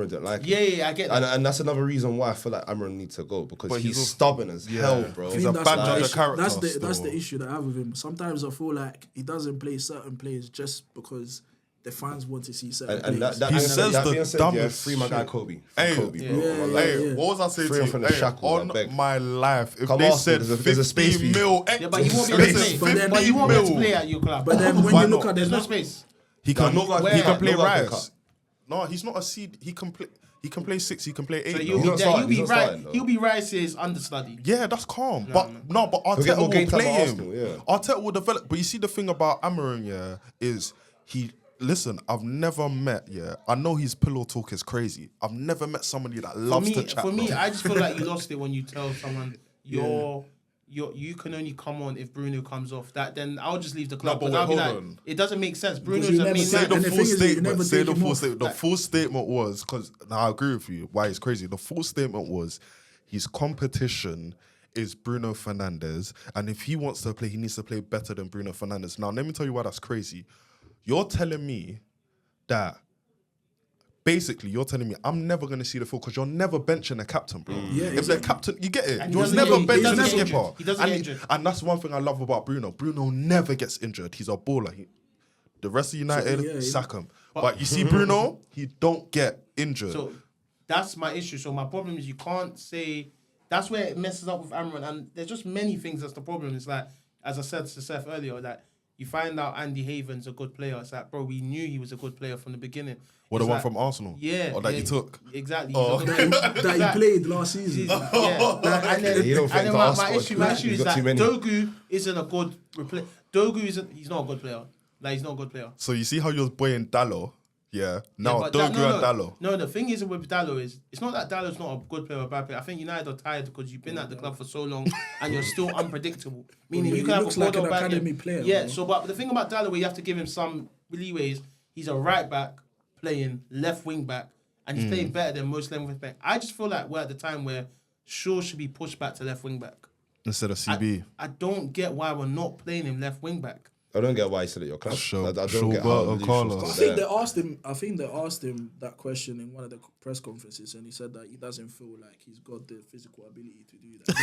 [SPEAKER 4] didn't like him.
[SPEAKER 1] Yeah, I get that.
[SPEAKER 4] And that's another reason why I feel like Amorim needs to go because
[SPEAKER 2] But
[SPEAKER 4] he's
[SPEAKER 2] he's
[SPEAKER 4] stubborn as hell, bro.
[SPEAKER 2] He's a
[SPEAKER 3] That's
[SPEAKER 2] bad
[SPEAKER 3] the
[SPEAKER 2] judge of
[SPEAKER 3] issue.
[SPEAKER 2] character.
[SPEAKER 3] That's the
[SPEAKER 2] still.
[SPEAKER 3] issue that I have with him. Sometimes I feel like he doesn't play certain players just because the fans want to see certain
[SPEAKER 4] And
[SPEAKER 3] players.
[SPEAKER 4] that
[SPEAKER 2] He
[SPEAKER 4] being
[SPEAKER 2] says the
[SPEAKER 4] being said,
[SPEAKER 2] dumbest
[SPEAKER 4] free my guy
[SPEAKER 2] shit.
[SPEAKER 4] Kobe.
[SPEAKER 2] Hey,
[SPEAKER 4] Kobe, bro.
[SPEAKER 3] Yeah,
[SPEAKER 4] Like,
[SPEAKER 2] Hey, what was I saying
[SPEAKER 4] Free
[SPEAKER 2] to
[SPEAKER 4] him
[SPEAKER 2] you?
[SPEAKER 4] from the
[SPEAKER 2] Hey,
[SPEAKER 4] shackles, I
[SPEAKER 2] on
[SPEAKER 4] beg.
[SPEAKER 2] my life, if
[SPEAKER 4] Come
[SPEAKER 2] they
[SPEAKER 4] on,
[SPEAKER 2] said
[SPEAKER 4] there's a space
[SPEAKER 2] 50
[SPEAKER 4] fee.
[SPEAKER 2] mil
[SPEAKER 1] Yeah, but you won't be able to
[SPEAKER 2] extra,
[SPEAKER 1] play.
[SPEAKER 3] But
[SPEAKER 1] You won't be able to
[SPEAKER 2] 50
[SPEAKER 1] play
[SPEAKER 2] mil.
[SPEAKER 1] at your club.
[SPEAKER 3] But then when
[SPEAKER 2] Why
[SPEAKER 3] you look
[SPEAKER 2] not?
[SPEAKER 3] at
[SPEAKER 1] There's no
[SPEAKER 3] the
[SPEAKER 1] space.
[SPEAKER 2] He can,
[SPEAKER 4] no guy-
[SPEAKER 2] he can
[SPEAKER 4] no
[SPEAKER 2] play
[SPEAKER 4] guy can
[SPEAKER 2] Rice.
[SPEAKER 4] cut.
[SPEAKER 2] No, he's not a seed. He can play 6. He can play 8.
[SPEAKER 1] So
[SPEAKER 2] though.
[SPEAKER 1] he'll
[SPEAKER 4] not
[SPEAKER 1] be there.
[SPEAKER 4] starting, he's not starting, though.
[SPEAKER 1] He'll be Rice's understudy.
[SPEAKER 2] Yeah, that's calm.
[SPEAKER 1] No.
[SPEAKER 2] But
[SPEAKER 4] He'll get
[SPEAKER 2] Arteta
[SPEAKER 4] more
[SPEAKER 2] will
[SPEAKER 4] game time
[SPEAKER 2] play
[SPEAKER 4] at
[SPEAKER 2] him.
[SPEAKER 4] Arsenal, yeah.
[SPEAKER 2] Arteta will develop. But you see, the thing about Amorim, yeah, is he. Listen, I've never met. Yeah, I know his pillow talk is crazy. I've never met somebody that loves to chat.
[SPEAKER 1] For me,
[SPEAKER 2] bro.
[SPEAKER 1] I just feel like you lost it when you tell someone you can only come on if Bruno comes off. Then I'll just leave the club.
[SPEAKER 2] but
[SPEAKER 1] Because I'll be
[SPEAKER 2] wait,
[SPEAKER 1] like,
[SPEAKER 2] hold on.
[SPEAKER 1] it doesn't make sense. Bruno's
[SPEAKER 3] you
[SPEAKER 1] a
[SPEAKER 3] never
[SPEAKER 1] main
[SPEAKER 3] say
[SPEAKER 2] Say
[SPEAKER 1] man.
[SPEAKER 2] the
[SPEAKER 3] And the
[SPEAKER 2] full
[SPEAKER 3] thing is, you
[SPEAKER 2] statement.
[SPEAKER 3] never
[SPEAKER 2] Say
[SPEAKER 3] take
[SPEAKER 2] the
[SPEAKER 3] him
[SPEAKER 2] full
[SPEAKER 3] off.
[SPEAKER 2] statement. The full statement was because I agree with you. Why it's crazy. The full statement was his competition is Bruno Fernandes, and if he wants to play, he needs to play better than Bruno Fernandes. Now, let me tell you why that's crazy. You're telling me that. Basically, you're telling me I'm never going to see the full because you're never benching a captain, bro.
[SPEAKER 3] Yeah,
[SPEAKER 2] if the captain, you get it.
[SPEAKER 1] And
[SPEAKER 2] You're
[SPEAKER 1] he doesn't
[SPEAKER 2] never
[SPEAKER 1] get- he
[SPEAKER 2] benching
[SPEAKER 1] doesn't
[SPEAKER 2] the
[SPEAKER 1] get
[SPEAKER 2] skipper.
[SPEAKER 1] injured. He doesn't
[SPEAKER 2] and,
[SPEAKER 1] get injured.
[SPEAKER 2] and that's one thing I love about Bruno. Bruno never gets injured. He's a baller. The rest of United,
[SPEAKER 3] yeah,
[SPEAKER 2] sack him. But you see Bruno, he don't get injured.
[SPEAKER 1] So that's my issue. So my problem is you can't say that's where it messes up with Amron. And there's just many things that's the problem. It's like, as I said to Seth earlier, that you find out Andy Haven's a good player. It's like, bro, we knew he was a good player from the beginning.
[SPEAKER 2] What, the
[SPEAKER 1] It's
[SPEAKER 2] one
[SPEAKER 1] like-
[SPEAKER 2] from Arsenal?
[SPEAKER 1] Yeah.
[SPEAKER 2] Or that
[SPEAKER 1] yeah,
[SPEAKER 2] you took?
[SPEAKER 1] Exactly.
[SPEAKER 2] Oh.
[SPEAKER 1] He's a good player.
[SPEAKER 3] that he played last season.
[SPEAKER 1] Yeah. And then,
[SPEAKER 4] He don't
[SPEAKER 1] and
[SPEAKER 4] fit
[SPEAKER 1] then
[SPEAKER 4] into
[SPEAKER 1] my
[SPEAKER 4] our squad.
[SPEAKER 1] issue
[SPEAKER 4] He's
[SPEAKER 1] is
[SPEAKER 4] got
[SPEAKER 1] that
[SPEAKER 4] too many.
[SPEAKER 1] Dogu isn't a good he's not a good player. Like, he's not a good player.
[SPEAKER 2] So you see how you're boying Dallo? Yeah. Now
[SPEAKER 1] but
[SPEAKER 2] Dogu and Dallo.
[SPEAKER 1] No, the thing is with Dallo is, it's not that Dallo's not a good player or a bad player. I think United are tired because you've been at the club for so long and you're still unpredictable. Meaning
[SPEAKER 3] Well,
[SPEAKER 1] you
[SPEAKER 3] he
[SPEAKER 1] can have a
[SPEAKER 3] looks like
[SPEAKER 1] good or
[SPEAKER 3] an
[SPEAKER 1] bad
[SPEAKER 3] academy
[SPEAKER 1] game.
[SPEAKER 3] player,
[SPEAKER 1] Yeah,
[SPEAKER 3] bro.
[SPEAKER 1] so but the thing about Dallo, where you have to give him some leeways, he's a right back playing left wing back and he's playing better than most left wing back. I just feel like we're at the time where Shaw should be pushed back to left wing back.
[SPEAKER 2] Instead of CB.
[SPEAKER 1] I don't get why we're not playing him left wing back.
[SPEAKER 4] I don't get why he said at your club.
[SPEAKER 2] Sure,
[SPEAKER 4] I don't
[SPEAKER 2] sure,
[SPEAKER 4] get
[SPEAKER 2] but
[SPEAKER 4] how Lucian's
[SPEAKER 2] Carlos.
[SPEAKER 4] still
[SPEAKER 3] I think
[SPEAKER 4] there.
[SPEAKER 3] they asked him that question in one of the press conferences, and he said that he doesn't feel like he's got the physical ability to do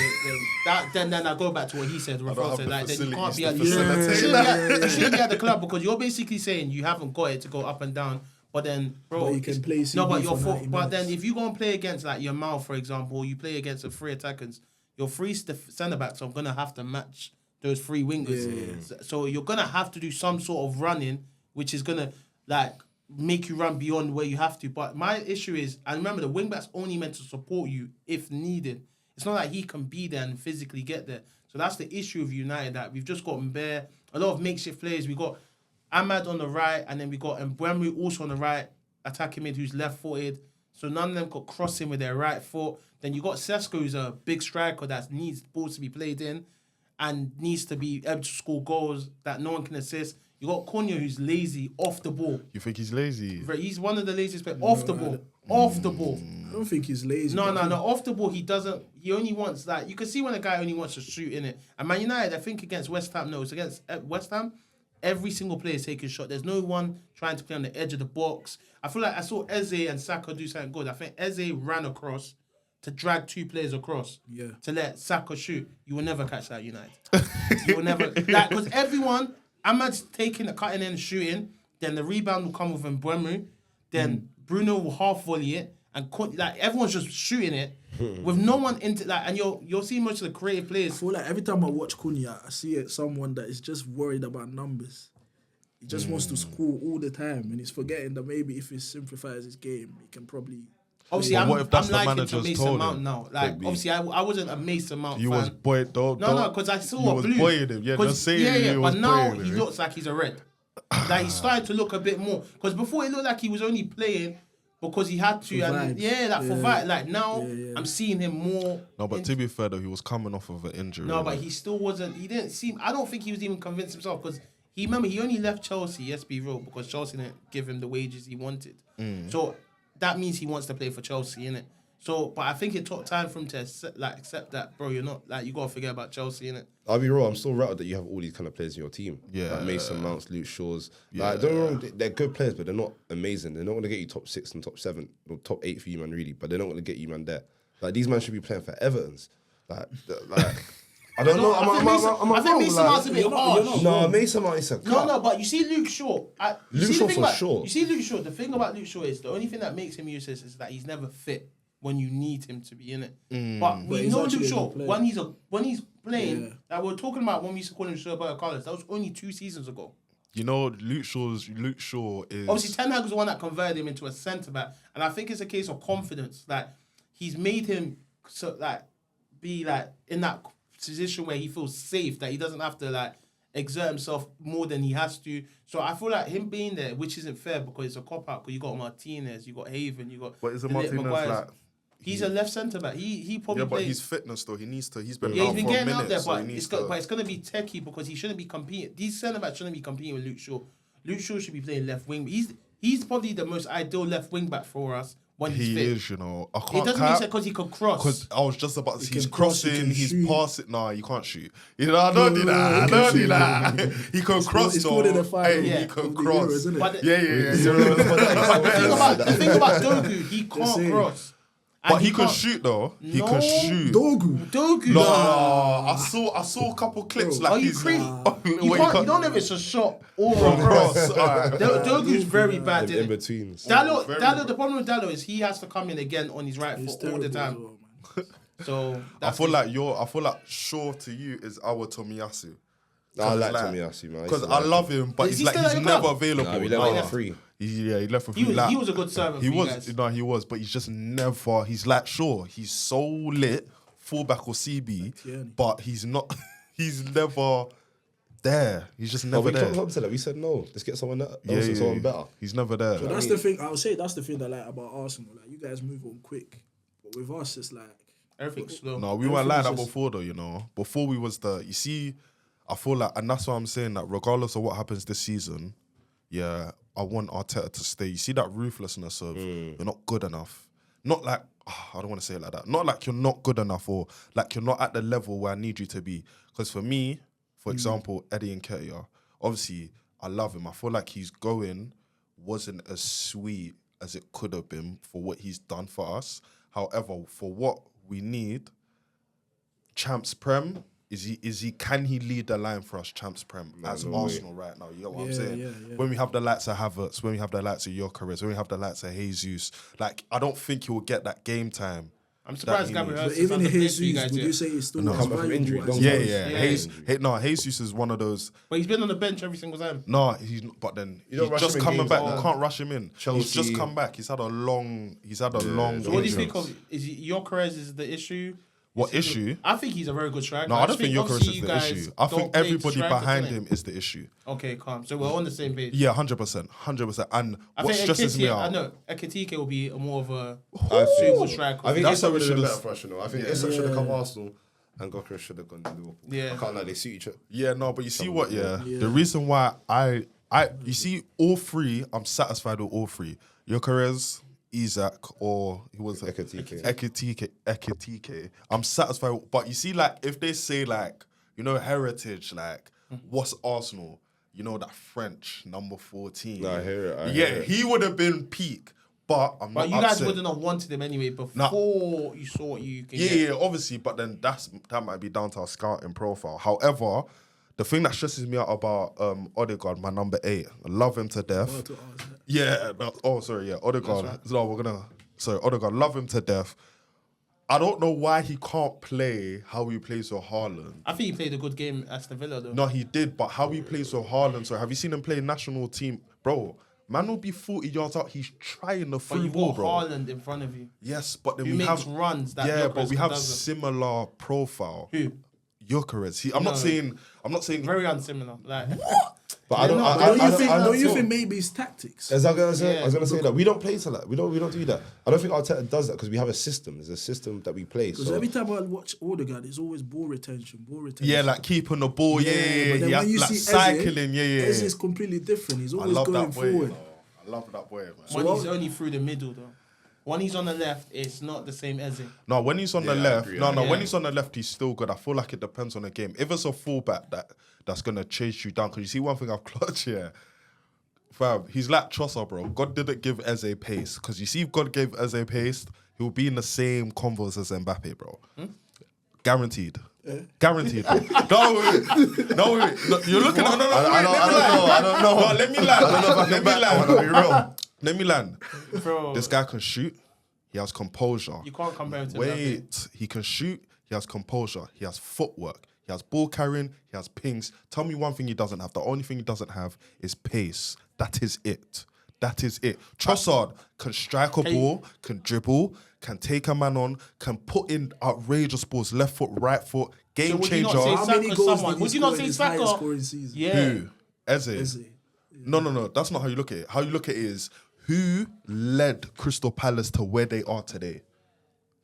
[SPEAKER 3] that.
[SPEAKER 1] Then I go back to what he said. Rafael
[SPEAKER 2] have
[SPEAKER 1] said
[SPEAKER 2] the
[SPEAKER 1] like, then you can't be at the
[SPEAKER 2] facilities to
[SPEAKER 1] you
[SPEAKER 2] facilitate.
[SPEAKER 1] shouldn't be at the club because you're basically saying you haven't got it to go up and down. But then, bro,
[SPEAKER 3] But you can
[SPEAKER 1] it's-
[SPEAKER 3] play
[SPEAKER 1] no, but
[SPEAKER 3] CB
[SPEAKER 1] you're
[SPEAKER 3] for 90
[SPEAKER 1] but then
[SPEAKER 3] minutes.
[SPEAKER 1] if you go and play against like your Mal, for example, or you play against the three attackers, your three centre backs are gonna have to match those three wingers. So you're gonna have to do some sort of running, which is gonna like make you run beyond where you have to. But my issue is, and remember, the wing back's only meant to support you if needed. It's not like he can be there and physically get there. So that's the issue of United, that we've just got Mbaye, a lot of makeshift players. We got Ahmad on the right, and then we got Mbeumo also on the right, attacking mid, who's left-footed. So none of them got crossing with their right foot. Then you got Sesko, who's a big striker that needs balls to be played in and needs to be able to score goals that no one can assist. You got Cunha, who's lazy off the ball.
[SPEAKER 2] You think he's lazy?
[SPEAKER 1] He's one of the laziest players off the ball. Off the ball.
[SPEAKER 3] I don't think he's lazy.
[SPEAKER 1] No. Off the ball, he doesn't. He only wants that. You can see when a guy only wants to shoot in it. And Man United, I think against West Ham, no, it's against West Ham. Every single player is taking a shot. There's no one trying to play on the edge of the box. I feel like I saw Eze and Saka do something good. I think Eze ran across to drag 2 players across.
[SPEAKER 3] Yeah.
[SPEAKER 1] To let Saka shoot. You will never catch that, United. You will never. Like, because everyone, Ahmad's taking the cutting in and shooting. Then the rebound will come with Mbeumo. Then Bruno will half volley it. And like everyone's just shooting it with no one into like, and you'll see most of the creative
[SPEAKER 3] I
[SPEAKER 1] players.
[SPEAKER 3] feel like every time I watch Cunha, I see it someone that is just worried about numbers. He just wants to score all the time, and he's forgetting that maybe if he simplifies his game, he can probably.
[SPEAKER 1] Obviously,
[SPEAKER 2] But
[SPEAKER 1] I'm
[SPEAKER 2] what if that's the
[SPEAKER 1] liking to
[SPEAKER 2] manager's
[SPEAKER 1] Mason
[SPEAKER 2] told
[SPEAKER 1] Mount
[SPEAKER 2] him?
[SPEAKER 1] now. Like obviously, I wasn't a Mason Mount
[SPEAKER 2] You
[SPEAKER 1] fan.
[SPEAKER 2] was boy, dog.
[SPEAKER 1] No, because I saw
[SPEAKER 2] you
[SPEAKER 1] a
[SPEAKER 2] was
[SPEAKER 1] blue.
[SPEAKER 2] boying him. Yeah, just saying. you was
[SPEAKER 1] but now
[SPEAKER 2] boying
[SPEAKER 1] he
[SPEAKER 2] him.
[SPEAKER 1] looks like he's a red. Like he's starting to look a bit more. Because before it looked like he was only playing because he had to,
[SPEAKER 3] For
[SPEAKER 1] and
[SPEAKER 3] vibes.
[SPEAKER 1] for vibe. Like now,
[SPEAKER 3] Yeah.
[SPEAKER 1] I'm seeing him more.
[SPEAKER 2] No, but to be fair though, he was coming off of an injury.
[SPEAKER 1] No, but
[SPEAKER 2] like.
[SPEAKER 1] he still wasn't. He didn't seem. I don't think he was even convinced himself because he only left Chelsea. Let's be real, because Chelsea didn't give him the wages he wanted. So that means he wants to play for Chelsea, innit? So, but I think it took time for him to accept that, bro. You're not like you gotta forget about Chelsea, innit?
[SPEAKER 4] I'll be real, I'm still rattled that you have all these kind of players in your team.
[SPEAKER 2] Yeah.
[SPEAKER 4] Like Mason Mounts, Luke Shaws. Like, don't get me wrong, they're good players, but they're not amazing. They're not going to get you top 6 and top 7, or top 8 for you, man, really. But they're not going to get you, man, there. Like, these men should be playing for Everton's. Like I don't know.
[SPEAKER 1] I think Mason Mount's a bit harsh.
[SPEAKER 4] No, Mason Mount is a cut.
[SPEAKER 1] No, but you see Luke Shaw.
[SPEAKER 4] Luke Shaw for sure.
[SPEAKER 1] You see Luke Shaw. The thing about Luke Shaw is the only thing that makes him useless is that he's never fit when you need him to be in it. But we
[SPEAKER 3] he's
[SPEAKER 1] know
[SPEAKER 3] actually
[SPEAKER 1] Luke
[SPEAKER 3] a
[SPEAKER 1] Shaw
[SPEAKER 3] good player.
[SPEAKER 1] when he's playing. That we're talking about when we used to call him Roberto Carlos. That was only 2 seasons ago.
[SPEAKER 2] You know, Luke Shaw is
[SPEAKER 1] Obviously, Ten Hag was the one that converted him into a centre back, and I think it's a case of confidence. Like he's made him be in that position where he feels safe, that he doesn't have to exert himself more than he has to. So I feel like him being there, which isn't fair because it's a cop out. Because you got Martinez, you got Haven, you got.
[SPEAKER 2] But is it
[SPEAKER 1] Delete
[SPEAKER 2] Martinez
[SPEAKER 1] Maguire's. He's a left centre back. He probably
[SPEAKER 2] Yeah, but
[SPEAKER 1] plays.
[SPEAKER 2] his fitness though, he needs to. He's been
[SPEAKER 1] Yeah, he's
[SPEAKER 2] out
[SPEAKER 1] been
[SPEAKER 2] for a
[SPEAKER 1] getting
[SPEAKER 2] minute,
[SPEAKER 1] out there,
[SPEAKER 2] so
[SPEAKER 1] but
[SPEAKER 2] he needs
[SPEAKER 1] it's going to be techie because he shouldn't be competing. These centre backs shouldn't be competing with Luke Shaw. Luke Shaw should be playing left wing. He's probably the most ideal left wing back for us when he's
[SPEAKER 2] He
[SPEAKER 1] fit.
[SPEAKER 2] is, you know. I
[SPEAKER 1] It
[SPEAKER 2] can't
[SPEAKER 1] doesn't mean because he could cross.
[SPEAKER 2] Because I was just about to say, he's
[SPEAKER 3] can cross, he
[SPEAKER 2] crossing,
[SPEAKER 3] can
[SPEAKER 2] he's
[SPEAKER 3] shoot.
[SPEAKER 2] passing. Nah, you can't shoot. You know, I don't do that. I don't do that. He can cross,
[SPEAKER 3] He's
[SPEAKER 2] though.
[SPEAKER 3] called in the final
[SPEAKER 2] Hey,
[SPEAKER 1] Yeah.
[SPEAKER 2] he can
[SPEAKER 3] of the
[SPEAKER 2] cross.
[SPEAKER 3] Euros, isn't it?
[SPEAKER 1] But
[SPEAKER 2] Yeah.
[SPEAKER 1] the thing about Dogu, he can't
[SPEAKER 3] same.
[SPEAKER 1] cross.
[SPEAKER 2] But
[SPEAKER 1] And
[SPEAKER 2] he can
[SPEAKER 1] can't-
[SPEAKER 2] shoot though. He
[SPEAKER 1] No.
[SPEAKER 2] can shoot.
[SPEAKER 3] Dogu.
[SPEAKER 2] No, I saw a couple clips
[SPEAKER 1] Are
[SPEAKER 2] like
[SPEAKER 1] you
[SPEAKER 2] he's
[SPEAKER 1] crazy? You
[SPEAKER 2] where
[SPEAKER 1] can't. You don't know if it's a shot or a cross. Dogu's very bad.
[SPEAKER 4] In
[SPEAKER 1] Innit?
[SPEAKER 4] between.
[SPEAKER 1] Dallo, the problem with Dallo is he has to come in again on his right
[SPEAKER 3] He's
[SPEAKER 1] foot all the
[SPEAKER 3] terrible
[SPEAKER 1] time.
[SPEAKER 3] as well, man.
[SPEAKER 1] So
[SPEAKER 2] I feel like Shaw to you is our Tomiyasu.
[SPEAKER 4] I like Tomiyasu, man.
[SPEAKER 2] Because I love him, but
[SPEAKER 1] Is
[SPEAKER 2] he's
[SPEAKER 1] he still at
[SPEAKER 2] he's
[SPEAKER 1] your
[SPEAKER 2] never
[SPEAKER 1] club?
[SPEAKER 2] available.
[SPEAKER 4] Nah, we left him free.
[SPEAKER 2] He left for free.
[SPEAKER 1] he was a good servant.
[SPEAKER 2] He
[SPEAKER 1] for you
[SPEAKER 2] was,
[SPEAKER 1] guys.
[SPEAKER 2] no, he was, but he's just never. He's like Shaw. He's so lit, fullback or CB,
[SPEAKER 3] Tierney.
[SPEAKER 2] but he's not. He's never there. He's just never there.
[SPEAKER 4] Tom said that. We said no. Let's get someone else
[SPEAKER 2] Yeah,
[SPEAKER 4] and someone better.
[SPEAKER 2] He's never there.
[SPEAKER 3] But that's the thing. I would say that's the thing that I like about Arsenal. Like you guys move on quick, but with us it's like
[SPEAKER 1] Everything's slow.
[SPEAKER 2] No, we weren't like that
[SPEAKER 3] Everything's just-
[SPEAKER 2] before though, you know. Before we was you see, I feel like, and that's why I'm saying that regardless of what happens this season, yeah, I want Arteta to stay. You see that ruthlessness of you're not good enough. Not like, I don't want to say it like that. Not like you're not good enough or like you're not at the level where I need you to be. Because for me, for example, Eddie Nketiah, obviously I love him. I feel like his going wasn't as sweet as it could have been for what he's done for us. However, for what we need, Champs Prem, can he lead the line for us, Champs Prem, as Arsenal right now? You get what I'm saying?
[SPEAKER 3] Yeah.
[SPEAKER 2] When we have the likes of Havertz, when we have the likes of Gyökeres, when we have the likes of Jesus, like, I don't think he will get that game time.
[SPEAKER 1] I'm surprised
[SPEAKER 2] he
[SPEAKER 1] Gabriel
[SPEAKER 2] needs.
[SPEAKER 1] has
[SPEAKER 3] But even
[SPEAKER 1] Jesus
[SPEAKER 3] Jesus, would you say he's still
[SPEAKER 2] No.
[SPEAKER 3] as
[SPEAKER 4] Coming from injury,
[SPEAKER 3] valuable
[SPEAKER 4] don't
[SPEAKER 3] as-
[SPEAKER 2] Yeah. Jesus is one of those.
[SPEAKER 1] But he's been on the bench every single time.
[SPEAKER 2] No, he's not, but then
[SPEAKER 4] You don't
[SPEAKER 2] he's
[SPEAKER 4] rush
[SPEAKER 2] just
[SPEAKER 4] him in
[SPEAKER 2] coming
[SPEAKER 4] games
[SPEAKER 2] back.
[SPEAKER 4] like
[SPEAKER 2] You
[SPEAKER 4] that.
[SPEAKER 2] can't rush him in. He's
[SPEAKER 4] Chelsea.
[SPEAKER 2] just come back. He's had a long.
[SPEAKER 1] So what do you
[SPEAKER 2] injury.
[SPEAKER 1] think of? Is Gyökeres is the issue?
[SPEAKER 2] What issue?
[SPEAKER 1] I think he's a very good striker.
[SPEAKER 2] No, I don't think Gyökeres
[SPEAKER 1] obviously
[SPEAKER 2] is
[SPEAKER 1] you
[SPEAKER 2] the
[SPEAKER 1] guys
[SPEAKER 2] issue. I
[SPEAKER 1] don't
[SPEAKER 2] think
[SPEAKER 1] play to
[SPEAKER 2] everybody
[SPEAKER 1] strikers,
[SPEAKER 2] behind
[SPEAKER 1] innit?
[SPEAKER 2] him is the issue.
[SPEAKER 1] Okay, calm. So we're on the same page.
[SPEAKER 2] Yeah, 100%. 100%. And
[SPEAKER 1] I
[SPEAKER 2] what
[SPEAKER 1] think
[SPEAKER 2] stresses me
[SPEAKER 1] I
[SPEAKER 2] out...
[SPEAKER 1] know Ekitike will be more of a
[SPEAKER 4] I
[SPEAKER 1] suitable
[SPEAKER 4] think,
[SPEAKER 1] striker.
[SPEAKER 4] I think
[SPEAKER 2] That's
[SPEAKER 4] Issa
[SPEAKER 2] what we
[SPEAKER 4] would have been
[SPEAKER 2] should've-
[SPEAKER 4] better for us, you know. I think Issa should have come Arsenal and Gyökeres should have gone to Liverpool.
[SPEAKER 1] Yeah.
[SPEAKER 4] I can't lie, they suit each other.
[SPEAKER 2] Yeah, no, but you see what,
[SPEAKER 3] Yeah.
[SPEAKER 2] The reason why you see all three, I'm satisfied with all three. Gyökeres, Isak, or he was Ekitike. I'm satisfied, but you see, like, if they say, like, you know, heritage, like, what's Arsenal? You know, that French number 14.
[SPEAKER 4] No, I hear it. I hear it.
[SPEAKER 2] He would have been peak, but I'm
[SPEAKER 1] But
[SPEAKER 2] not
[SPEAKER 1] you guys
[SPEAKER 2] upset.
[SPEAKER 1] wouldn't have wanted him anyway before you saw what you can get.
[SPEAKER 2] Yeah, obviously, but then that might be down to our scouting profile. However, the thing that stresses me out about Odegaard, my number 8, I love him to death. Odegaard.
[SPEAKER 1] Right.
[SPEAKER 2] No, Odegaard, love him to death. I don't know why he can't play how he plays with Haaland.
[SPEAKER 1] I think he played a good game at Aston Villa though.
[SPEAKER 2] No, he did, but how he plays with Haaland. So have you seen him play national team? Bro, man will be 40 yards out. He's trying the
[SPEAKER 1] But
[SPEAKER 2] free
[SPEAKER 1] you've
[SPEAKER 2] ball,
[SPEAKER 1] got
[SPEAKER 2] bro.
[SPEAKER 1] Haaland in front of you.
[SPEAKER 2] Yes, but then
[SPEAKER 1] Who
[SPEAKER 2] we
[SPEAKER 1] makes
[SPEAKER 2] have
[SPEAKER 1] runs that
[SPEAKER 2] yeah,
[SPEAKER 1] Gyökeres
[SPEAKER 2] but we have
[SPEAKER 1] doesn't.
[SPEAKER 2] similar profile.
[SPEAKER 1] Who?
[SPEAKER 2] Gyökeres. I'm not saying
[SPEAKER 1] Very unsimilar. Like
[SPEAKER 4] But I don't.
[SPEAKER 1] No,
[SPEAKER 4] I
[SPEAKER 3] Don't you
[SPEAKER 4] feel-
[SPEAKER 3] think maybe it's tactics?
[SPEAKER 4] As I was
[SPEAKER 1] Yeah.
[SPEAKER 4] gonna say that we don't play to that. We don't do that. I don't think Arteta does that because we have a system. There's a system that we play.
[SPEAKER 3] Because
[SPEAKER 4] So
[SPEAKER 3] every time I watch Odegaard, it's always ball retention.
[SPEAKER 2] yeah, like keeping the ball,
[SPEAKER 3] But then when you
[SPEAKER 2] like
[SPEAKER 3] see
[SPEAKER 2] cycling,
[SPEAKER 3] Eze is completely different. He's
[SPEAKER 2] I
[SPEAKER 3] always
[SPEAKER 2] love
[SPEAKER 3] going
[SPEAKER 2] that boy.
[SPEAKER 3] forward.
[SPEAKER 2] I love that boy, man.
[SPEAKER 1] when
[SPEAKER 3] what-
[SPEAKER 1] he's only through the middle though. When he's on the left, it's not the same as it.
[SPEAKER 2] No, when he's on the
[SPEAKER 4] Yeah, I
[SPEAKER 2] left,
[SPEAKER 4] agree,
[SPEAKER 2] when
[SPEAKER 1] Yeah.
[SPEAKER 2] he's on the left, he's still good. I feel like it depends on the game. If it's a fullback that's gonna chase you down, because you see one thing I've clutched here, fam, he's like Trossard, bro. God didn't give Eze pace, because you see, if God gave Eze pace, he'll be in the same convos as Mbappe, bro. Guaranteed. Guaranteed. Bro. No, wait. No, you're looking at.
[SPEAKER 4] I don't know.
[SPEAKER 2] No, let me land. Let me land. Let me land.
[SPEAKER 1] Bro,
[SPEAKER 2] This guy can shoot. He has composure.
[SPEAKER 1] you can't compare him to Mbappe.
[SPEAKER 2] Wait, he can shoot. He has composure. He has footwork. He has ball carrying. He has pings. Tell me one thing he doesn't have. The only thing he doesn't have is pace. That is it. That is it. Trossard can strike a ball, can dribble, can take a man on, can put in outrageous balls, left foot, right foot, game
[SPEAKER 1] would you not
[SPEAKER 2] changer.
[SPEAKER 1] say
[SPEAKER 3] How many
[SPEAKER 1] Saka's
[SPEAKER 3] goals
[SPEAKER 1] someone?
[SPEAKER 3] did he
[SPEAKER 1] Would you not
[SPEAKER 3] score
[SPEAKER 1] say
[SPEAKER 3] in his
[SPEAKER 1] Saka?
[SPEAKER 3] highest scoring season?
[SPEAKER 1] Yeah.
[SPEAKER 2] Who? Eze.
[SPEAKER 3] Eze.
[SPEAKER 2] No. That's not how you look at it. How you look at it is who led Crystal Palace to where they are today.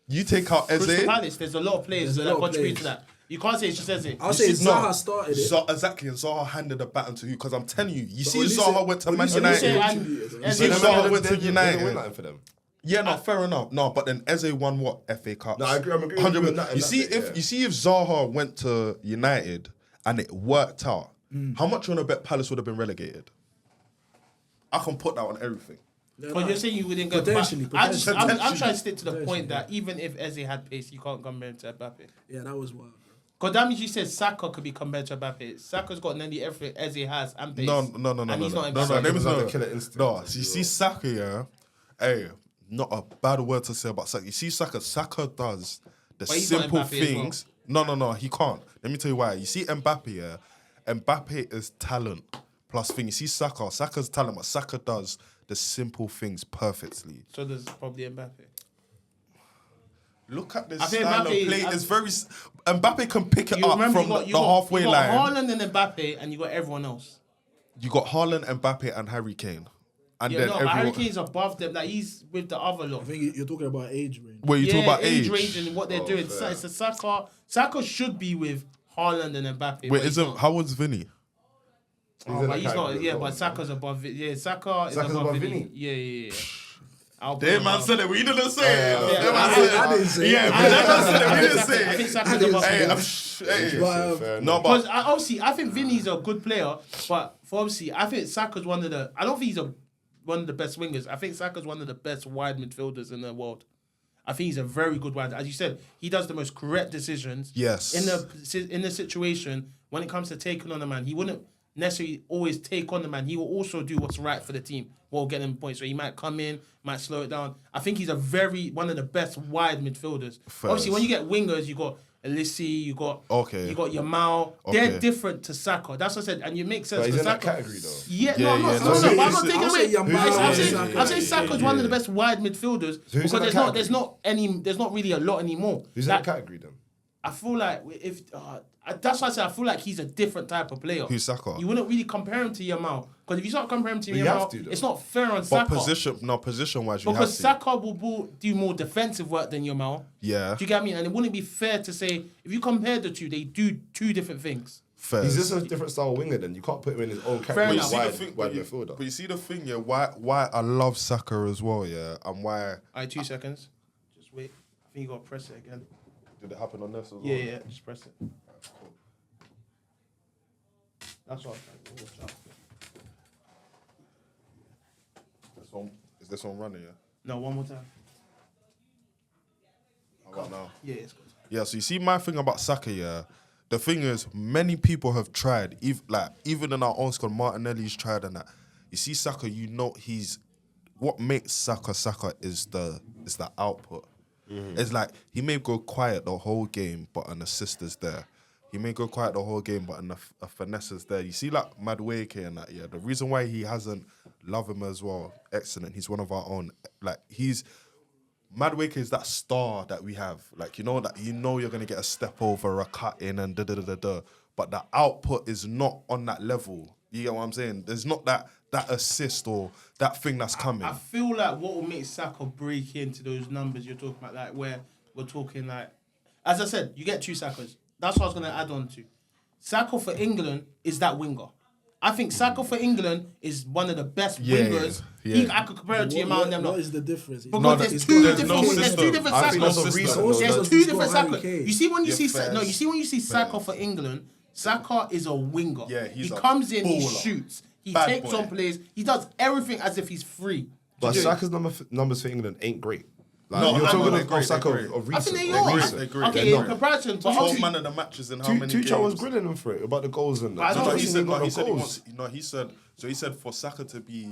[SPEAKER 2] You take out Eze.
[SPEAKER 1] Crystal Palace, there's a lot of players
[SPEAKER 3] There's a
[SPEAKER 1] that
[SPEAKER 3] lot of
[SPEAKER 1] contribute to
[SPEAKER 3] players.
[SPEAKER 1] that. You can't say it's just Eze.
[SPEAKER 3] I'll say
[SPEAKER 2] see- no.
[SPEAKER 3] Zaha started it.
[SPEAKER 2] Exactly, and Zaha handed the baton to who? Because I'm telling you, you see
[SPEAKER 3] Olise-
[SPEAKER 2] Zaha went to Man
[SPEAKER 3] Olise-
[SPEAKER 2] United.
[SPEAKER 3] Olise-
[SPEAKER 2] You see
[SPEAKER 1] Eze-
[SPEAKER 2] Zaha went to
[SPEAKER 4] They didn't
[SPEAKER 2] United.
[SPEAKER 4] win nothing for them.
[SPEAKER 2] Yeah, no, fair enough. No, but then Eze won what? FA Cup.
[SPEAKER 4] No, I agree. I'm agreeing with you on that,
[SPEAKER 2] You see,
[SPEAKER 4] yeah.
[SPEAKER 2] you see if Zaha went to United and it worked out, how much you want to bet Palace would have been relegated? I can put that on everything.
[SPEAKER 1] But you're saying you wouldn't go
[SPEAKER 3] Potentially,
[SPEAKER 1] I'm
[SPEAKER 3] potentially.
[SPEAKER 1] trying to stick to the point that even if Eze had pace, you can't compare him to Mbappe.
[SPEAKER 3] Yeah, that was wild.
[SPEAKER 1] Because that means you said Saka could be compared to Mbappe. Saka's got nearly everything Eze has and pace.
[SPEAKER 2] No.
[SPEAKER 1] And he's not
[SPEAKER 2] No,
[SPEAKER 1] Mbappe.
[SPEAKER 2] let me
[SPEAKER 4] He's like
[SPEAKER 2] know.
[SPEAKER 4] the killer instinct.
[SPEAKER 2] No, so you see Saka, yeah. Hey, not a bad word to say about Saka. You see Saka. Saka does the
[SPEAKER 1] But he's not
[SPEAKER 2] simple
[SPEAKER 1] Mbappe as well.
[SPEAKER 2] things. No, he can't. Let me tell you why. You see Mbappe, yeah. Mbappe is talent plus thing. You see Saka. Saka's talent, but Saka does the simple things perfectly.
[SPEAKER 1] So there's probably Mbappe.
[SPEAKER 2] Look at this
[SPEAKER 1] I think
[SPEAKER 2] style of
[SPEAKER 1] Mbappe-
[SPEAKER 2] play. It's very. Mbappe can pick it
[SPEAKER 1] You
[SPEAKER 2] up
[SPEAKER 1] remember
[SPEAKER 2] from the halfway
[SPEAKER 1] you got
[SPEAKER 2] line.
[SPEAKER 1] Haaland and Mbappe, and you got everyone else.
[SPEAKER 2] You got Haaland, Mbappe, and Harry Kane, and
[SPEAKER 1] Yeah,
[SPEAKER 2] then
[SPEAKER 1] no, but Harry
[SPEAKER 2] everyone.
[SPEAKER 1] Kane's above them. Like he's with the other lot.
[SPEAKER 3] I think you're talking about age range.
[SPEAKER 2] Wait, you talk about age?
[SPEAKER 1] range and what they're doing.
[SPEAKER 4] fair.
[SPEAKER 1] It's a Saka. Saka should be with Haaland and Mbappe.
[SPEAKER 2] Wait,
[SPEAKER 1] but he's
[SPEAKER 2] isn't
[SPEAKER 1] not.
[SPEAKER 2] how old's Vinny?
[SPEAKER 1] Oh,
[SPEAKER 4] in
[SPEAKER 1] but
[SPEAKER 4] that
[SPEAKER 1] he's not.
[SPEAKER 4] category
[SPEAKER 1] Yeah,
[SPEAKER 4] as
[SPEAKER 1] but
[SPEAKER 4] well,
[SPEAKER 1] Saka's above it. Yeah, Saka is
[SPEAKER 4] Saka's
[SPEAKER 1] above
[SPEAKER 4] above
[SPEAKER 1] Vinny.
[SPEAKER 4] Vinny?
[SPEAKER 1] Yeah. I'll put
[SPEAKER 2] Damn,
[SPEAKER 1] him
[SPEAKER 2] man
[SPEAKER 1] above.
[SPEAKER 2] said it. We didn't say it.
[SPEAKER 1] Yeah,
[SPEAKER 2] Them man
[SPEAKER 1] I-
[SPEAKER 2] said it.
[SPEAKER 3] I didn't say
[SPEAKER 2] Yeah,
[SPEAKER 3] it.
[SPEAKER 2] but that man said it. We
[SPEAKER 1] I
[SPEAKER 2] didn't
[SPEAKER 1] think
[SPEAKER 2] say
[SPEAKER 1] I think
[SPEAKER 2] it.
[SPEAKER 1] Saka's above
[SPEAKER 2] Hey,
[SPEAKER 1] Vinny.
[SPEAKER 2] hey.
[SPEAKER 3] But,
[SPEAKER 2] No,
[SPEAKER 1] Because
[SPEAKER 2] but
[SPEAKER 1] obviously, I think Vinny's a good player, but for obviously, I think Saka's one of the. I don't think he's one of the best wingers. I think Saka's one of the best wide midfielders in the world. I think he's a very good wide. As you said, he does the most correct decisions.
[SPEAKER 2] Yes.
[SPEAKER 1] In the situation when it comes to taking on a man, he wouldn't necessarily always take on the man. He will also do what's right for the team while getting points. So he might come in, might slow it down. I think he's one of the best wide midfielders. Obviously, when you get wingers, you got Elisi, you got Yamal.
[SPEAKER 2] Okay.
[SPEAKER 1] They're different to Saka. That's what I said, and you make sense.
[SPEAKER 4] But he's
[SPEAKER 1] for
[SPEAKER 4] in that
[SPEAKER 1] Saka.
[SPEAKER 4] category though.
[SPEAKER 1] Yeah,
[SPEAKER 2] Yeah,
[SPEAKER 1] no, I'm
[SPEAKER 2] yeah,
[SPEAKER 1] not.
[SPEAKER 2] no,
[SPEAKER 1] I'm not
[SPEAKER 2] I'll
[SPEAKER 1] taking
[SPEAKER 3] say
[SPEAKER 1] away.
[SPEAKER 3] Yamal,
[SPEAKER 1] I'm saying
[SPEAKER 3] Saka.
[SPEAKER 1] Saka's one of the best wide midfielders
[SPEAKER 4] who's in
[SPEAKER 1] because
[SPEAKER 4] that
[SPEAKER 1] there's not really a lot anymore.
[SPEAKER 4] Who's in that category then?
[SPEAKER 1] I feel like if that's why I said I feel like he's a different type of player.
[SPEAKER 2] Who's Saka?
[SPEAKER 1] You wouldn't really compare him to Yamal because if you start comparing him to
[SPEAKER 4] you have
[SPEAKER 1] Yamal,
[SPEAKER 4] to, though.
[SPEAKER 1] it's not fair on
[SPEAKER 2] But
[SPEAKER 1] Saka.
[SPEAKER 2] position-wise, you have
[SPEAKER 1] Because
[SPEAKER 2] to.
[SPEAKER 1] Saka will do more defensive work than Yamal.
[SPEAKER 2] Yeah.
[SPEAKER 1] Do you get me? And it wouldn't be fair to say if you compare the two, they do two different things.
[SPEAKER 2] Fair.
[SPEAKER 4] He's just a different style of winger. Then you can't put him in his own
[SPEAKER 1] Fair
[SPEAKER 4] category.
[SPEAKER 1] enough.
[SPEAKER 4] Wide midfielder.
[SPEAKER 2] But you see the thing, yeah, why I love Saka as well, yeah, and why...
[SPEAKER 1] All right, 2 seconds. Just wait. I think you gotta press it again.
[SPEAKER 2] Did it happen on this as well?
[SPEAKER 1] Yeah, just press it. That's what I'm trying to watch out.
[SPEAKER 2] Is this one running, yeah?
[SPEAKER 1] No, one more time.
[SPEAKER 2] How about now?
[SPEAKER 1] Yeah, it's good.
[SPEAKER 2] Yeah, so you see my thing about Saka, yeah, the thing is, many people have tried, even in our own squad, Martinelli's tried and that. You see Saka, you know what makes Saka is the output. It's like, he may go quiet the whole game, but an assist is there. He may go quiet the whole game, but a finesse is there. You see, like, Madueke and that, yeah, the reason why he hasn't loved him as well, excellent, he's one of our own. Like, Madueke is that star that we have. Like, you're going to get a step over, a cut in, and da-da-da-da-da. But the output is not on that level. You get what I'm saying? There's not that assist or that thing that's coming.
[SPEAKER 1] I feel like what will make Saka break into those numbers you're talking about, like where we're talking like, as I said, you get 2 Sakas. That's what I was going to add on to. Saka for England is that winger. I think Saka for England is one of the best wingers.
[SPEAKER 2] yeah.
[SPEAKER 1] I could compare it to Yamal and them.
[SPEAKER 3] What is the difference?
[SPEAKER 1] Because there's two different
[SPEAKER 4] I think
[SPEAKER 1] Sakas.
[SPEAKER 4] that's a reason.
[SPEAKER 2] No,
[SPEAKER 1] There's
[SPEAKER 2] no,
[SPEAKER 1] two
[SPEAKER 3] he's
[SPEAKER 1] different
[SPEAKER 3] got Harry
[SPEAKER 1] Saka.
[SPEAKER 3] Kane.
[SPEAKER 1] You see when you
[SPEAKER 2] Yeah,
[SPEAKER 1] see
[SPEAKER 2] fairs.
[SPEAKER 1] no, you see when you see Saka for England, Saka is a winger.
[SPEAKER 2] Yeah, he's
[SPEAKER 1] he
[SPEAKER 2] a
[SPEAKER 1] comes in, he
[SPEAKER 2] baller.
[SPEAKER 1] shoots, he
[SPEAKER 2] Bad
[SPEAKER 1] takes
[SPEAKER 2] boy.
[SPEAKER 1] on plays, he does everything as if he's free.
[SPEAKER 4] But
[SPEAKER 1] to do it.
[SPEAKER 4] Saka's numbers for England ain't great. Like,
[SPEAKER 2] No,
[SPEAKER 4] you're
[SPEAKER 2] hang on,
[SPEAKER 4] talking
[SPEAKER 2] they're
[SPEAKER 4] of
[SPEAKER 2] great,
[SPEAKER 4] Saka
[SPEAKER 2] they're great.
[SPEAKER 4] of
[SPEAKER 1] I
[SPEAKER 4] recent.
[SPEAKER 1] think they
[SPEAKER 4] of
[SPEAKER 1] are.
[SPEAKER 4] recent.
[SPEAKER 2] They're great.
[SPEAKER 1] Okay,
[SPEAKER 4] They're
[SPEAKER 1] in
[SPEAKER 4] not.
[SPEAKER 1] comparison, but
[SPEAKER 2] 12
[SPEAKER 1] obviously-
[SPEAKER 2] man of the matches in how many games?
[SPEAKER 4] Tuchel was grilling him for it about the goals and
[SPEAKER 1] But I
[SPEAKER 4] that.
[SPEAKER 1] don't
[SPEAKER 2] No,
[SPEAKER 1] think
[SPEAKER 2] he
[SPEAKER 1] he
[SPEAKER 2] said,
[SPEAKER 4] got
[SPEAKER 2] he said he
[SPEAKER 4] goals.
[SPEAKER 2] wants. No, he said for Saka to be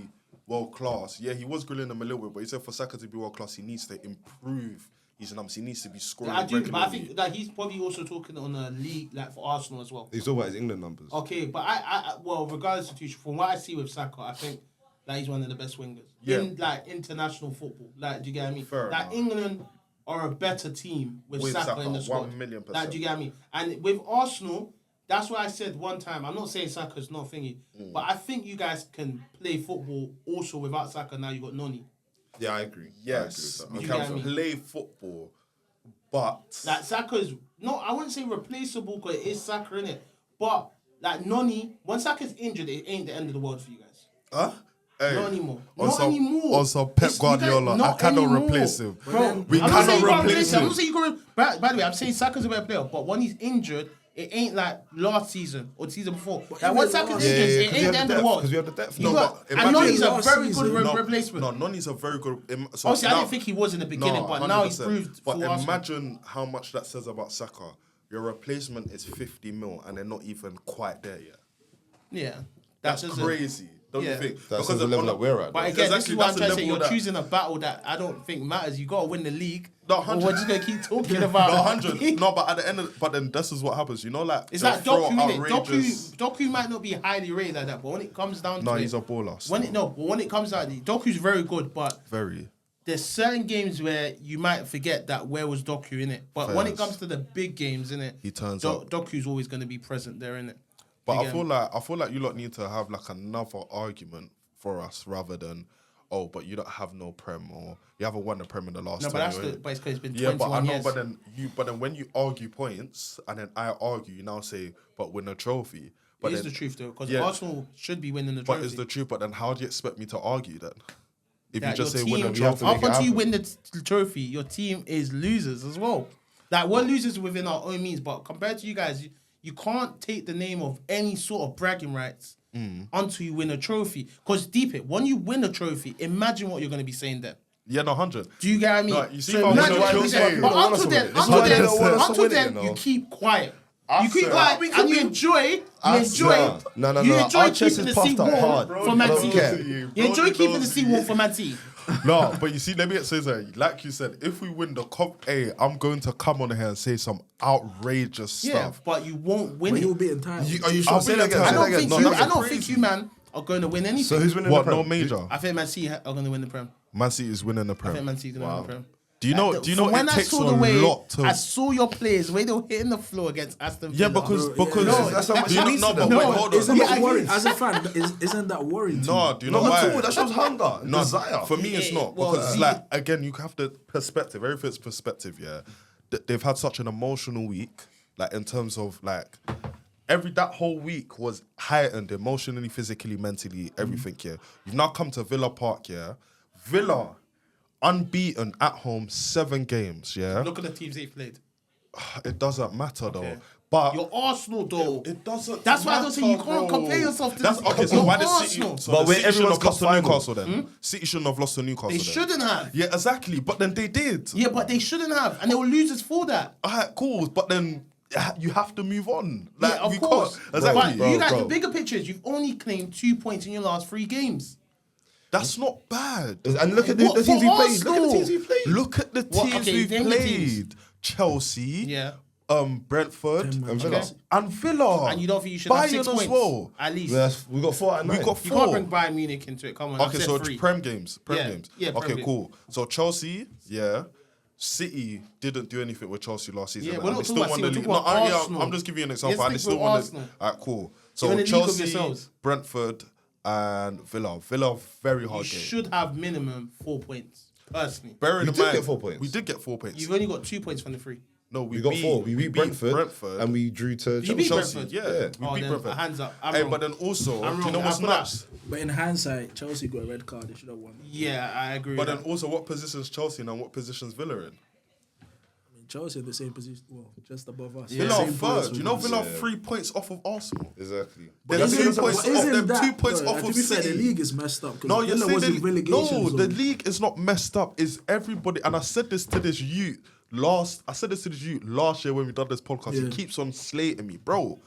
[SPEAKER 2] world class. Yeah, he was grilling him a little bit, but he said for Saka to be world class, he needs to improve his numbers. He needs to be scoring
[SPEAKER 1] I do, but I
[SPEAKER 2] regularly.
[SPEAKER 1] think that he's probably also talking on a league like for Arsenal as well.
[SPEAKER 4] He's talking about his England numbers.
[SPEAKER 1] Okay, but I well, regardless of Tuchel, from what I see with Saka, I think that he's one of the best wingers in like international football. Like, do you get what I mean?
[SPEAKER 2] Fair
[SPEAKER 1] like
[SPEAKER 2] enough.
[SPEAKER 1] England are a better team with Saka in the squad.
[SPEAKER 2] 1,000,000%.
[SPEAKER 1] Like, do you get what I mean? And with Arsenal, that's why I said one time. I'm not saying Saka's not thingy, but I think you guys can play football also without Saka. Now you got Noni.
[SPEAKER 4] Yeah, I agree.
[SPEAKER 2] Yes,
[SPEAKER 1] You
[SPEAKER 2] you
[SPEAKER 1] get
[SPEAKER 2] can
[SPEAKER 1] me?
[SPEAKER 2] play football, but
[SPEAKER 1] Like Saka's I wouldn't say replaceable because it is Saka in it. But like Noni, when Saka's injured, it ain't the end of the world for you guys.
[SPEAKER 2] huh? Hey,
[SPEAKER 1] Not anymore.
[SPEAKER 2] on
[SPEAKER 1] Not
[SPEAKER 2] some-
[SPEAKER 1] anymore.
[SPEAKER 2] on some Pep
[SPEAKER 1] It's- you guys-
[SPEAKER 2] Guardiola, I
[SPEAKER 1] not
[SPEAKER 2] cannot
[SPEAKER 1] anymore.
[SPEAKER 2] replace him.
[SPEAKER 1] Bro,
[SPEAKER 2] We
[SPEAKER 1] I'm not saying
[SPEAKER 2] cannot
[SPEAKER 1] you can't
[SPEAKER 2] replace
[SPEAKER 1] I'm
[SPEAKER 2] him.
[SPEAKER 1] not saying you can. By the way, I'm saying Saka's a better player, but when he's injured, it ain't like last season or the season before. Like when
[SPEAKER 3] even
[SPEAKER 1] Saka's
[SPEAKER 3] last
[SPEAKER 1] injured,
[SPEAKER 3] season-
[SPEAKER 1] it ain't the end of the world.
[SPEAKER 4] Because we have the depth.
[SPEAKER 1] You
[SPEAKER 2] No,
[SPEAKER 1] got-
[SPEAKER 2] but
[SPEAKER 1] I know
[SPEAKER 2] imagine
[SPEAKER 1] he's a
[SPEAKER 3] last
[SPEAKER 1] very good
[SPEAKER 3] season.
[SPEAKER 1] replacement.
[SPEAKER 2] No, Noni's a very good. So
[SPEAKER 1] Obviously, I
[SPEAKER 2] now-
[SPEAKER 1] didn't think he was in the beginning, but now he's
[SPEAKER 2] 100%.
[SPEAKER 1] proved.
[SPEAKER 2] But
[SPEAKER 1] for Arsenal.
[SPEAKER 2] imagine how much that says about Saka. Your replacement is 50 mil, and they're not even quite there yet.
[SPEAKER 1] Yeah,
[SPEAKER 2] That's
[SPEAKER 1] doesn't-
[SPEAKER 2] crazy, don't
[SPEAKER 1] Yeah.
[SPEAKER 2] you think?
[SPEAKER 4] That's
[SPEAKER 2] Because
[SPEAKER 4] the
[SPEAKER 2] of-
[SPEAKER 4] level that we're at.
[SPEAKER 1] But
[SPEAKER 4] though.
[SPEAKER 1] again, this
[SPEAKER 2] Exactly,
[SPEAKER 1] is what I'm
[SPEAKER 2] that's the
[SPEAKER 1] trying to say.
[SPEAKER 2] level
[SPEAKER 1] You're
[SPEAKER 2] that-
[SPEAKER 1] choosing a battle that I don't think matters. You got to win the league.
[SPEAKER 2] No,
[SPEAKER 1] or
[SPEAKER 2] 100.
[SPEAKER 1] we're just gonna keep talking about.
[SPEAKER 2] No, 100. No, but at the end of, but then this is what happens. You know, like
[SPEAKER 1] It's
[SPEAKER 2] they'll
[SPEAKER 1] like
[SPEAKER 2] throw
[SPEAKER 1] Doku, innit?
[SPEAKER 2] outrageous-
[SPEAKER 1] Doku might not be highly rated like that, but when it comes down to
[SPEAKER 2] No,
[SPEAKER 1] it,
[SPEAKER 2] he's a baller.
[SPEAKER 1] when it comes out, Doku's very good, but
[SPEAKER 2] Very.
[SPEAKER 1] there's certain games where you might forget that where was Doku in it. But when it
[SPEAKER 2] Fairs.
[SPEAKER 1] comes to the big games, in it,
[SPEAKER 2] He turns up.
[SPEAKER 1] Doku's always going to be present there, in it.
[SPEAKER 2] But I feel like you lot need to have like another argument for us rather than, oh, but you don't have no prem or you haven't won the prem in the last.
[SPEAKER 1] No, but
[SPEAKER 2] 10
[SPEAKER 1] that's
[SPEAKER 2] years.
[SPEAKER 1] but it's because it's been
[SPEAKER 2] Yeah, but I
[SPEAKER 1] 21
[SPEAKER 2] know.
[SPEAKER 1] years.
[SPEAKER 2] But then when you argue points and then I argue, you now say, but win a trophy. But
[SPEAKER 1] It is
[SPEAKER 2] then,
[SPEAKER 1] the truth though, because
[SPEAKER 2] Yeah.
[SPEAKER 1] Arsenal should be winning the
[SPEAKER 2] But
[SPEAKER 1] trophy.
[SPEAKER 2] it's the truth. But then how do you expect me to argue then? If
[SPEAKER 1] That
[SPEAKER 2] you just
[SPEAKER 1] your
[SPEAKER 2] say win a
[SPEAKER 1] team-
[SPEAKER 4] have to
[SPEAKER 2] trophy.
[SPEAKER 4] make
[SPEAKER 1] Up
[SPEAKER 4] it
[SPEAKER 1] until you
[SPEAKER 4] happen.
[SPEAKER 1] win the trophy, your team is losers as well. Like we're losers within our own means, but compared to you guys, you can't take the name of any sort of bragging rights until you win a trophy. Because deep it, when you win a trophy, imagine what you're going to be saying then.
[SPEAKER 2] Yeah, no, 100.
[SPEAKER 1] Do you get what I mean?
[SPEAKER 2] No, you see
[SPEAKER 1] So
[SPEAKER 2] if I
[SPEAKER 1] imagine
[SPEAKER 2] win a
[SPEAKER 1] what
[SPEAKER 2] trophy-
[SPEAKER 1] you say. But
[SPEAKER 4] People want us
[SPEAKER 1] until
[SPEAKER 4] to
[SPEAKER 1] then,
[SPEAKER 4] win it. This is why they don't want us to
[SPEAKER 1] until
[SPEAKER 4] win it,
[SPEAKER 1] then,
[SPEAKER 4] you know.
[SPEAKER 1] you keep quiet.
[SPEAKER 2] I
[SPEAKER 1] You keep
[SPEAKER 2] said-
[SPEAKER 1] quiet and you enjoy.
[SPEAKER 4] No.
[SPEAKER 1] You enjoy
[SPEAKER 4] Our chest
[SPEAKER 1] keeping
[SPEAKER 4] is
[SPEAKER 1] the seat
[SPEAKER 4] puffed up hard.
[SPEAKER 1] warm for Man
[SPEAKER 4] I don't
[SPEAKER 1] City.
[SPEAKER 4] care.
[SPEAKER 1] You enjoy keeping the seat warm for Man City.
[SPEAKER 2] No, but you see, let me get something. Like you said, if we win the Cup A, I'm going to come on here and say some outrageous
[SPEAKER 1] Yeah,
[SPEAKER 2] stuff.
[SPEAKER 1] but you won't win
[SPEAKER 3] But
[SPEAKER 1] it.
[SPEAKER 3] he'll be entitled.
[SPEAKER 4] Are you sure?
[SPEAKER 2] I'll
[SPEAKER 4] Say
[SPEAKER 2] be
[SPEAKER 4] that again.
[SPEAKER 2] there.
[SPEAKER 1] I
[SPEAKER 4] Say that
[SPEAKER 1] don't
[SPEAKER 4] again.
[SPEAKER 1] think
[SPEAKER 4] No,
[SPEAKER 1] you.
[SPEAKER 4] that's
[SPEAKER 1] I don't
[SPEAKER 2] crazy.
[SPEAKER 1] think you, man, are going to win anything.
[SPEAKER 4] So who's winning
[SPEAKER 2] What?
[SPEAKER 4] the
[SPEAKER 2] No
[SPEAKER 4] Prem?
[SPEAKER 2] major.
[SPEAKER 1] I think Man City are going to win the Prem.
[SPEAKER 2] Man City is winning the
[SPEAKER 1] I think
[SPEAKER 2] Prem.
[SPEAKER 1] Man City's going to win the Prem.
[SPEAKER 2] Do you know?
[SPEAKER 1] From when
[SPEAKER 2] It
[SPEAKER 1] I
[SPEAKER 2] takes
[SPEAKER 1] saw
[SPEAKER 2] a
[SPEAKER 1] the way
[SPEAKER 2] lot to.
[SPEAKER 1] I saw your players, the way they were hitting the floor against Aston Villa.
[SPEAKER 2] Yeah, because
[SPEAKER 3] No,
[SPEAKER 4] that's how much
[SPEAKER 2] do you
[SPEAKER 4] it means
[SPEAKER 2] know,
[SPEAKER 4] to
[SPEAKER 2] but
[SPEAKER 4] them.
[SPEAKER 2] wait,
[SPEAKER 3] No,
[SPEAKER 2] hold on.
[SPEAKER 3] isn't
[SPEAKER 1] Yeah,
[SPEAKER 3] that
[SPEAKER 1] I
[SPEAKER 3] worrying?
[SPEAKER 1] agree.
[SPEAKER 3] As a fan, isn't that worrying? to
[SPEAKER 2] No,
[SPEAKER 3] you?
[SPEAKER 2] do you know
[SPEAKER 4] Not
[SPEAKER 2] why?
[SPEAKER 4] at all. That shows hunger, and
[SPEAKER 2] No,
[SPEAKER 4] desire.
[SPEAKER 2] for me, it's not
[SPEAKER 1] well,
[SPEAKER 2] because it's
[SPEAKER 1] see-
[SPEAKER 2] like again, you have the perspective. Everything's perspective. Yeah, they've had such an emotional week, like in terms of like that whole week was heightened emotionally, physically, mentally, everything. Yeah, you've now come to Villa Park. Yeah, Villa unbeaten at home 7 games. Yeah,
[SPEAKER 1] Look at the teams they played.
[SPEAKER 2] it doesn't matter though.
[SPEAKER 1] Okay.
[SPEAKER 2] But
[SPEAKER 1] You're Arsenal, though.
[SPEAKER 2] it doesn't.
[SPEAKER 1] That's why I don't say you
[SPEAKER 2] matter,
[SPEAKER 1] can't
[SPEAKER 2] bro.
[SPEAKER 1] compare yourself to
[SPEAKER 2] That's
[SPEAKER 1] this.
[SPEAKER 2] okay. So
[SPEAKER 1] You're
[SPEAKER 2] why did
[SPEAKER 1] Arsenal.
[SPEAKER 2] City? So
[SPEAKER 4] But
[SPEAKER 2] the
[SPEAKER 4] wait,
[SPEAKER 2] City shouldn't
[SPEAKER 4] everyone's
[SPEAKER 2] have lost to
[SPEAKER 4] cup
[SPEAKER 2] Newcastle then. City shouldn't have lost to Newcastle.
[SPEAKER 1] They
[SPEAKER 2] then.
[SPEAKER 1] shouldn't have.
[SPEAKER 2] Yeah, exactly. But then they did.
[SPEAKER 1] Yeah, but they shouldn't have, and they were losers for that.
[SPEAKER 2] Alright, cool. But then you have to move on. Like,
[SPEAKER 1] Yeah, of
[SPEAKER 2] you
[SPEAKER 1] course.
[SPEAKER 2] can't.
[SPEAKER 1] But
[SPEAKER 2] Exactly.
[SPEAKER 1] you guys,
[SPEAKER 4] bro.
[SPEAKER 1] the bigger picture is you've only claimed 2 points in your last 3 games.
[SPEAKER 2] That's not bad.
[SPEAKER 4] And look at the
[SPEAKER 1] What,
[SPEAKER 4] teams
[SPEAKER 1] for
[SPEAKER 4] we played. Look at the
[SPEAKER 1] Arsenal?
[SPEAKER 4] teams we played.
[SPEAKER 2] Look at the
[SPEAKER 1] What-
[SPEAKER 2] teams
[SPEAKER 1] okay,
[SPEAKER 2] we've
[SPEAKER 1] name the teams.
[SPEAKER 2] played. Chelsea.
[SPEAKER 1] Yeah.
[SPEAKER 2] Brentford.
[SPEAKER 4] And Villa.
[SPEAKER 2] And Villa.
[SPEAKER 1] And you don't think you should have
[SPEAKER 2] Bayern
[SPEAKER 1] 6
[SPEAKER 2] as
[SPEAKER 1] points?
[SPEAKER 2] well.
[SPEAKER 1] At least.
[SPEAKER 4] We got 4 out of 9.
[SPEAKER 2] We got
[SPEAKER 1] You can't
[SPEAKER 2] 4.
[SPEAKER 1] bring Bayern Munich into it. Come on. I've
[SPEAKER 2] Okay,
[SPEAKER 1] said
[SPEAKER 2] so
[SPEAKER 1] 3.
[SPEAKER 2] Prem games. Prem
[SPEAKER 1] Yeah,
[SPEAKER 2] games.
[SPEAKER 1] yeah, Prem
[SPEAKER 2] okay,
[SPEAKER 1] games.
[SPEAKER 2] cool. So Chelsea, yeah. City didn't do anything with Chelsea last season.
[SPEAKER 1] Yeah,
[SPEAKER 2] and
[SPEAKER 1] we're
[SPEAKER 2] they
[SPEAKER 1] not
[SPEAKER 2] still
[SPEAKER 1] talking
[SPEAKER 2] won
[SPEAKER 1] about
[SPEAKER 2] the
[SPEAKER 1] City,
[SPEAKER 2] league.
[SPEAKER 1] we're talking about Arsenal.
[SPEAKER 2] I'm just giving you an example.
[SPEAKER 1] Yes,
[SPEAKER 2] and they
[SPEAKER 1] stick
[SPEAKER 2] still
[SPEAKER 1] with
[SPEAKER 2] won
[SPEAKER 1] Arsenal.
[SPEAKER 2] it. Alright, cool.
[SPEAKER 1] You're
[SPEAKER 2] So
[SPEAKER 1] in the league of
[SPEAKER 2] Chelsea,
[SPEAKER 1] yourselves.
[SPEAKER 2] Brentford, and Villa. Villa, very hard
[SPEAKER 1] You
[SPEAKER 2] game.
[SPEAKER 1] should have minimum 4 points, personally.
[SPEAKER 2] Bearing
[SPEAKER 4] We
[SPEAKER 2] in
[SPEAKER 4] did
[SPEAKER 2] mind,
[SPEAKER 4] get 4 points.
[SPEAKER 2] We did get 4 points.
[SPEAKER 1] You've only got 2 points from the 3.
[SPEAKER 2] No,
[SPEAKER 4] We got 4. We beat Brentford, and we drew to
[SPEAKER 1] You beat
[SPEAKER 2] Chelsea.
[SPEAKER 1] Brentford?
[SPEAKER 2] Yeah,
[SPEAKER 4] Yeah.
[SPEAKER 2] we
[SPEAKER 1] Oh,
[SPEAKER 2] beat
[SPEAKER 1] then
[SPEAKER 2] Brentford.
[SPEAKER 1] hands up. I'm
[SPEAKER 2] Hey,
[SPEAKER 1] wrong.
[SPEAKER 2] but then also,
[SPEAKER 1] I'm
[SPEAKER 2] do you
[SPEAKER 1] wrong.
[SPEAKER 2] know what's
[SPEAKER 1] I put
[SPEAKER 2] nuts?
[SPEAKER 3] But in hindsight, Chelsea got a red card. They should have won.
[SPEAKER 1] Yeah, I agree
[SPEAKER 2] But
[SPEAKER 1] with
[SPEAKER 2] then
[SPEAKER 1] that.
[SPEAKER 2] also, what position's Chelsea in and what position's Villa in?
[SPEAKER 3] I mean, Chelsea in the same position. Well, just above us.
[SPEAKER 1] Yeah.
[SPEAKER 2] Villa are
[SPEAKER 3] Same points
[SPEAKER 2] third.
[SPEAKER 3] with
[SPEAKER 2] You know,
[SPEAKER 3] us.
[SPEAKER 2] Villa are
[SPEAKER 4] Yeah.
[SPEAKER 2] 3 points off of Arsenal.
[SPEAKER 4] Exactly.
[SPEAKER 2] They're
[SPEAKER 3] Isn't-
[SPEAKER 2] 2 points
[SPEAKER 3] but
[SPEAKER 2] off.
[SPEAKER 3] isn't
[SPEAKER 2] They're
[SPEAKER 3] that-
[SPEAKER 2] 2 points
[SPEAKER 3] no,
[SPEAKER 2] off
[SPEAKER 3] to
[SPEAKER 2] of
[SPEAKER 3] be fair,
[SPEAKER 2] City.
[SPEAKER 3] the league is messed up because
[SPEAKER 2] No, you're
[SPEAKER 3] Villa
[SPEAKER 2] saying
[SPEAKER 3] was in relegation
[SPEAKER 2] no, the
[SPEAKER 3] zone.
[SPEAKER 2] league is not messed up. Is everybody? And I said this to this youth last year when we done this podcast. He
[SPEAKER 3] Yeah.
[SPEAKER 2] keeps on slating me, bro.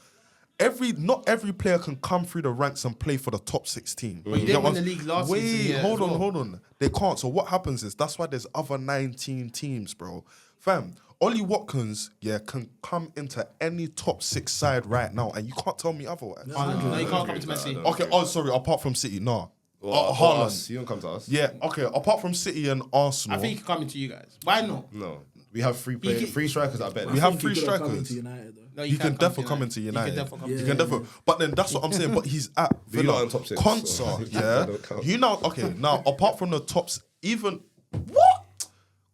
[SPEAKER 2] Not every player can come through the ranks and play for the top 16.
[SPEAKER 1] But you didn't win the league last
[SPEAKER 2] Wait,
[SPEAKER 1] season, yeah,
[SPEAKER 2] hold
[SPEAKER 1] as
[SPEAKER 2] on,
[SPEAKER 1] well.
[SPEAKER 2] hold on. They can't. So what happens is that's why there's other 19 teams, bro. Fam, Ollie Watkins, yeah, can come into any top 6 side right now, and you can't tell me otherwise.
[SPEAKER 1] No, you can't come to Messi.
[SPEAKER 2] Okay, oh sorry, apart from City, no.
[SPEAKER 4] Well,
[SPEAKER 2] Haaland.
[SPEAKER 4] us. You don't come to us.
[SPEAKER 2] Yeah, okay. Apart from City and Arsenal,
[SPEAKER 1] I think he can come into you guys. Why not?
[SPEAKER 4] No. We have 3 players,
[SPEAKER 1] can-
[SPEAKER 4] 3 strikers that are better.
[SPEAKER 2] We have
[SPEAKER 3] I think
[SPEAKER 2] 3
[SPEAKER 3] he could have come
[SPEAKER 2] strikers.
[SPEAKER 3] into United, though.
[SPEAKER 1] No,
[SPEAKER 2] he can
[SPEAKER 1] can't
[SPEAKER 2] definitely come into United.
[SPEAKER 1] He can definitely come
[SPEAKER 2] He
[SPEAKER 1] into
[SPEAKER 2] can
[SPEAKER 1] United.
[SPEAKER 2] definitely. But then that's what I'm saying. But he's at
[SPEAKER 4] But you're
[SPEAKER 2] Villa.
[SPEAKER 4] not in top 6,
[SPEAKER 2] Konsa,
[SPEAKER 4] so
[SPEAKER 2] yeah.
[SPEAKER 4] that don't count.
[SPEAKER 2] You know, okay. Now, apart from the tops, even what?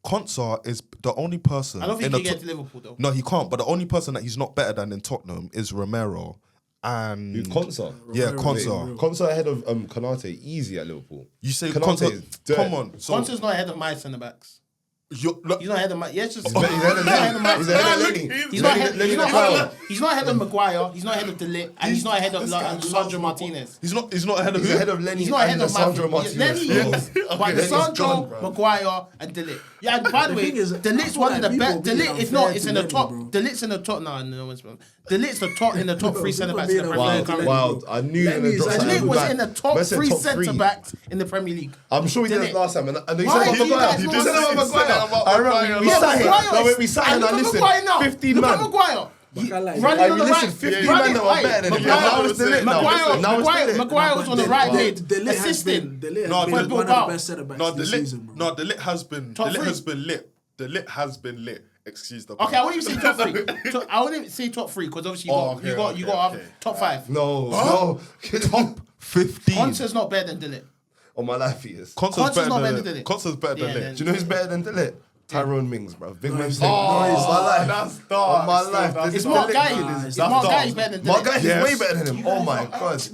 [SPEAKER 2] Konsa is the only person.
[SPEAKER 1] I don't think
[SPEAKER 2] in
[SPEAKER 1] he
[SPEAKER 2] the
[SPEAKER 1] can get
[SPEAKER 2] top-
[SPEAKER 1] to Liverpool, though.
[SPEAKER 2] No, he can't. But the only person that he's not better than in Tottenham is Romero. And
[SPEAKER 4] Who, Konsa?
[SPEAKER 2] yeah,
[SPEAKER 3] Romero,
[SPEAKER 2] Konsa.
[SPEAKER 4] Konsa ahead of Konate, easy at Liverpool.
[SPEAKER 2] You say
[SPEAKER 4] Konate
[SPEAKER 2] Konsa?
[SPEAKER 4] is dirt.
[SPEAKER 2] Come on. So
[SPEAKER 1] Conte's not ahead of my centre backs.
[SPEAKER 2] you're,
[SPEAKER 1] He's not ahead of my. Yeah, it's just.
[SPEAKER 4] He's ahead of Lenny. He's ahead of Lenny.
[SPEAKER 1] He's not ahead.
[SPEAKER 4] Lenny
[SPEAKER 1] He's not
[SPEAKER 4] Maguire.
[SPEAKER 1] ahead. He's not ahead of Maguire. He's not ahead of De Ligt, and he's not ahead of Sandro Martinez.
[SPEAKER 2] He's not ahead of
[SPEAKER 4] He's
[SPEAKER 2] who?
[SPEAKER 4] ahead of Lenny
[SPEAKER 1] He's not ahead
[SPEAKER 4] and
[SPEAKER 1] of
[SPEAKER 4] Sandro
[SPEAKER 1] Martinez.
[SPEAKER 4] Martinez.
[SPEAKER 1] Lenny is, but
[SPEAKER 4] Lenny's
[SPEAKER 1] Sandro,
[SPEAKER 4] gone, bro.
[SPEAKER 1] Maguire, and De Ligt. Yeah, and by the
[SPEAKER 3] The
[SPEAKER 1] way,
[SPEAKER 3] thing is,
[SPEAKER 1] De
[SPEAKER 3] I
[SPEAKER 1] Ligt's
[SPEAKER 3] feel
[SPEAKER 1] one
[SPEAKER 3] like
[SPEAKER 1] of the
[SPEAKER 3] people
[SPEAKER 1] best. De
[SPEAKER 3] being
[SPEAKER 1] Ligt, if
[SPEAKER 3] unfair
[SPEAKER 1] not, it's
[SPEAKER 3] to
[SPEAKER 1] in the
[SPEAKER 3] Lenny,
[SPEAKER 1] top.
[SPEAKER 3] bro.
[SPEAKER 1] De Ligt's in the top. No one's. De Ligt's the top in the top 3
[SPEAKER 3] People
[SPEAKER 1] centre backs in the
[SPEAKER 3] being
[SPEAKER 1] Premier
[SPEAKER 3] unfair
[SPEAKER 1] League.
[SPEAKER 3] to
[SPEAKER 1] currently.
[SPEAKER 3] Lenny.
[SPEAKER 4] Wow, I knew you were
[SPEAKER 3] Lenny
[SPEAKER 4] going to drop
[SPEAKER 3] is
[SPEAKER 1] De
[SPEAKER 4] something.
[SPEAKER 1] Ligt was in the top
[SPEAKER 4] Man said
[SPEAKER 1] 3
[SPEAKER 4] top
[SPEAKER 1] centre
[SPEAKER 4] three.
[SPEAKER 1] backs in the Premier League.
[SPEAKER 4] I'm sure he
[SPEAKER 1] De
[SPEAKER 4] did it
[SPEAKER 1] Ligt.
[SPEAKER 4] last time. And you
[SPEAKER 1] Why
[SPEAKER 4] said
[SPEAKER 1] do you
[SPEAKER 4] about
[SPEAKER 1] guys
[SPEAKER 4] Maguire.
[SPEAKER 1] not
[SPEAKER 4] You said about
[SPEAKER 2] say
[SPEAKER 4] Maguire.
[SPEAKER 2] about
[SPEAKER 4] I remember we
[SPEAKER 2] Maguire?
[SPEAKER 4] sat here.
[SPEAKER 1] Maguire
[SPEAKER 4] No,
[SPEAKER 1] is-
[SPEAKER 4] wait, we sat here and I
[SPEAKER 1] look at
[SPEAKER 4] listened.
[SPEAKER 1] Maguire now.
[SPEAKER 4] 15
[SPEAKER 1] Look at
[SPEAKER 4] man.
[SPEAKER 1] Maguire.
[SPEAKER 3] But I like
[SPEAKER 1] Running
[SPEAKER 4] Hey,
[SPEAKER 1] on
[SPEAKER 4] we
[SPEAKER 1] the
[SPEAKER 4] listened,
[SPEAKER 1] right.
[SPEAKER 4] 15
[SPEAKER 1] running-
[SPEAKER 4] man that were
[SPEAKER 1] hey,
[SPEAKER 4] better than him.
[SPEAKER 1] Maguire-
[SPEAKER 4] Now it's De Ligt. Now it's De Ligt.
[SPEAKER 1] Maguire was on the right mid,
[SPEAKER 3] De Ligt has
[SPEAKER 1] assisting.
[SPEAKER 3] been, De Ligt
[SPEAKER 2] No,
[SPEAKER 3] has been
[SPEAKER 2] De
[SPEAKER 3] one of
[SPEAKER 1] Bilbao.
[SPEAKER 3] the best centre backs
[SPEAKER 2] No,
[SPEAKER 3] this season, bro.
[SPEAKER 2] The lit has been.
[SPEAKER 1] Top
[SPEAKER 2] The lit
[SPEAKER 1] three.
[SPEAKER 2] has been lit. The lit has been lit. Excuse the.
[SPEAKER 1] Okay, I wouldn't even say top 3. I wouldn't even say top 3 because obviously you got
[SPEAKER 2] okay.
[SPEAKER 1] top 5.
[SPEAKER 4] No.
[SPEAKER 2] Top 15.
[SPEAKER 1] Conte's not better than De Ligt.
[SPEAKER 4] On my life, he is.
[SPEAKER 2] Consa's
[SPEAKER 1] Consa's
[SPEAKER 2] better
[SPEAKER 1] not better
[SPEAKER 2] than
[SPEAKER 1] than
[SPEAKER 2] lit.
[SPEAKER 1] it.
[SPEAKER 2] Consa's better
[SPEAKER 1] Yeah,
[SPEAKER 2] than lit.
[SPEAKER 1] then-
[SPEAKER 4] Do you know who's better than De Ligt? Tyrone Mings, bro. Big man.
[SPEAKER 3] he's
[SPEAKER 4] On my
[SPEAKER 2] that's
[SPEAKER 4] life.
[SPEAKER 2] dark.
[SPEAKER 4] On my
[SPEAKER 2] Still,
[SPEAKER 4] life.
[SPEAKER 2] that's
[SPEAKER 4] This
[SPEAKER 1] It's
[SPEAKER 4] is
[SPEAKER 1] Mark
[SPEAKER 4] De Ligt.
[SPEAKER 1] Guy. It's Mark Guy is better than De
[SPEAKER 4] Mark
[SPEAKER 1] Ligt.
[SPEAKER 4] Guy is
[SPEAKER 2] Yes.
[SPEAKER 4] way better than him. Oh my god.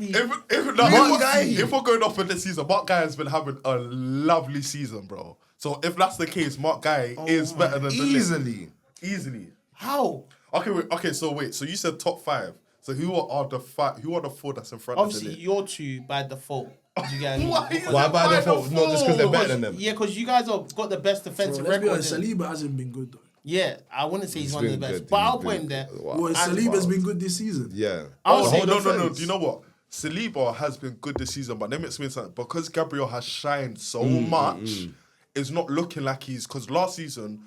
[SPEAKER 2] Mark
[SPEAKER 4] Guy.
[SPEAKER 2] If we're going off for this season, Mark Guy has been having a lovely season, bro. So if that's the case, Mark Guy is better than the
[SPEAKER 4] Easily.
[SPEAKER 2] Easily.
[SPEAKER 1] How?
[SPEAKER 2] Okay. So you said top 5. So who are the 5? Who are the 4 that's in front
[SPEAKER 1] Obviously,
[SPEAKER 2] of the
[SPEAKER 1] you're 2 by default. You guys,
[SPEAKER 4] Why by default? Not just because they're better than them.
[SPEAKER 1] Yeah, because you guys have got the best defensive
[SPEAKER 3] Let's be
[SPEAKER 1] record.
[SPEAKER 3] honest, Saliba hasn't been good, though.
[SPEAKER 1] Yeah, I wouldn't say he's
[SPEAKER 4] He's
[SPEAKER 1] one of the
[SPEAKER 4] been
[SPEAKER 1] best,
[SPEAKER 4] good.
[SPEAKER 1] but
[SPEAKER 4] He's
[SPEAKER 1] I'll
[SPEAKER 4] been
[SPEAKER 1] put him there.
[SPEAKER 4] good. Wow.
[SPEAKER 3] Well, Saliba's been good this season.
[SPEAKER 4] Yeah.
[SPEAKER 1] I would say
[SPEAKER 2] no.
[SPEAKER 4] defense.
[SPEAKER 2] Do you know what? Saliba has been good this season, but let me explain something. Because Gabriel has shined so much, it's not looking like he's. Because last season,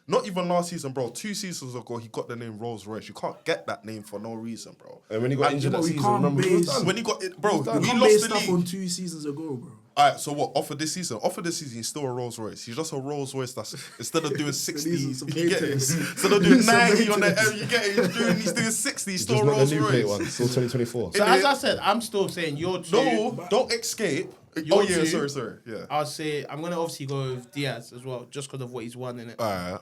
[SPEAKER 2] not even last season, bro. 2 seasons ago, he got the name Rolls Royce. You can't get that name for no reason, bro.
[SPEAKER 4] And when he got injured that
[SPEAKER 3] we
[SPEAKER 4] season,
[SPEAKER 3] can't
[SPEAKER 4] remember he was
[SPEAKER 3] base-
[SPEAKER 4] done.
[SPEAKER 2] When he got it, bro,
[SPEAKER 3] You
[SPEAKER 2] we
[SPEAKER 3] can't
[SPEAKER 2] lost
[SPEAKER 3] base
[SPEAKER 2] the
[SPEAKER 3] stuff
[SPEAKER 2] league.
[SPEAKER 3] on 2 seasons ago, bro.
[SPEAKER 2] All right, so what? Offer this season, he's still a Rolls Royce. He's just a Rolls Royce that's instead of doing 60,
[SPEAKER 3] needs some
[SPEAKER 2] you get it.
[SPEAKER 3] maintenance.
[SPEAKER 2] Instead of
[SPEAKER 3] He
[SPEAKER 2] doing
[SPEAKER 3] needs some
[SPEAKER 2] 90 on the M,
[SPEAKER 3] maintenance.
[SPEAKER 2] you get it. He's doing 60. He's still
[SPEAKER 4] Just
[SPEAKER 2] a
[SPEAKER 4] not the
[SPEAKER 2] Rolls
[SPEAKER 4] new plate
[SPEAKER 2] Royce.
[SPEAKER 4] one. Still 2024.
[SPEAKER 1] So as I said, I'm still saying you're two.
[SPEAKER 2] No, don't escape.
[SPEAKER 1] You're
[SPEAKER 2] Oh yeah,
[SPEAKER 1] two.
[SPEAKER 2] sorry. Yeah.
[SPEAKER 1] I'll say I'm gonna obviously go with Diaz as well, just because of what he's won in it.
[SPEAKER 2] All right.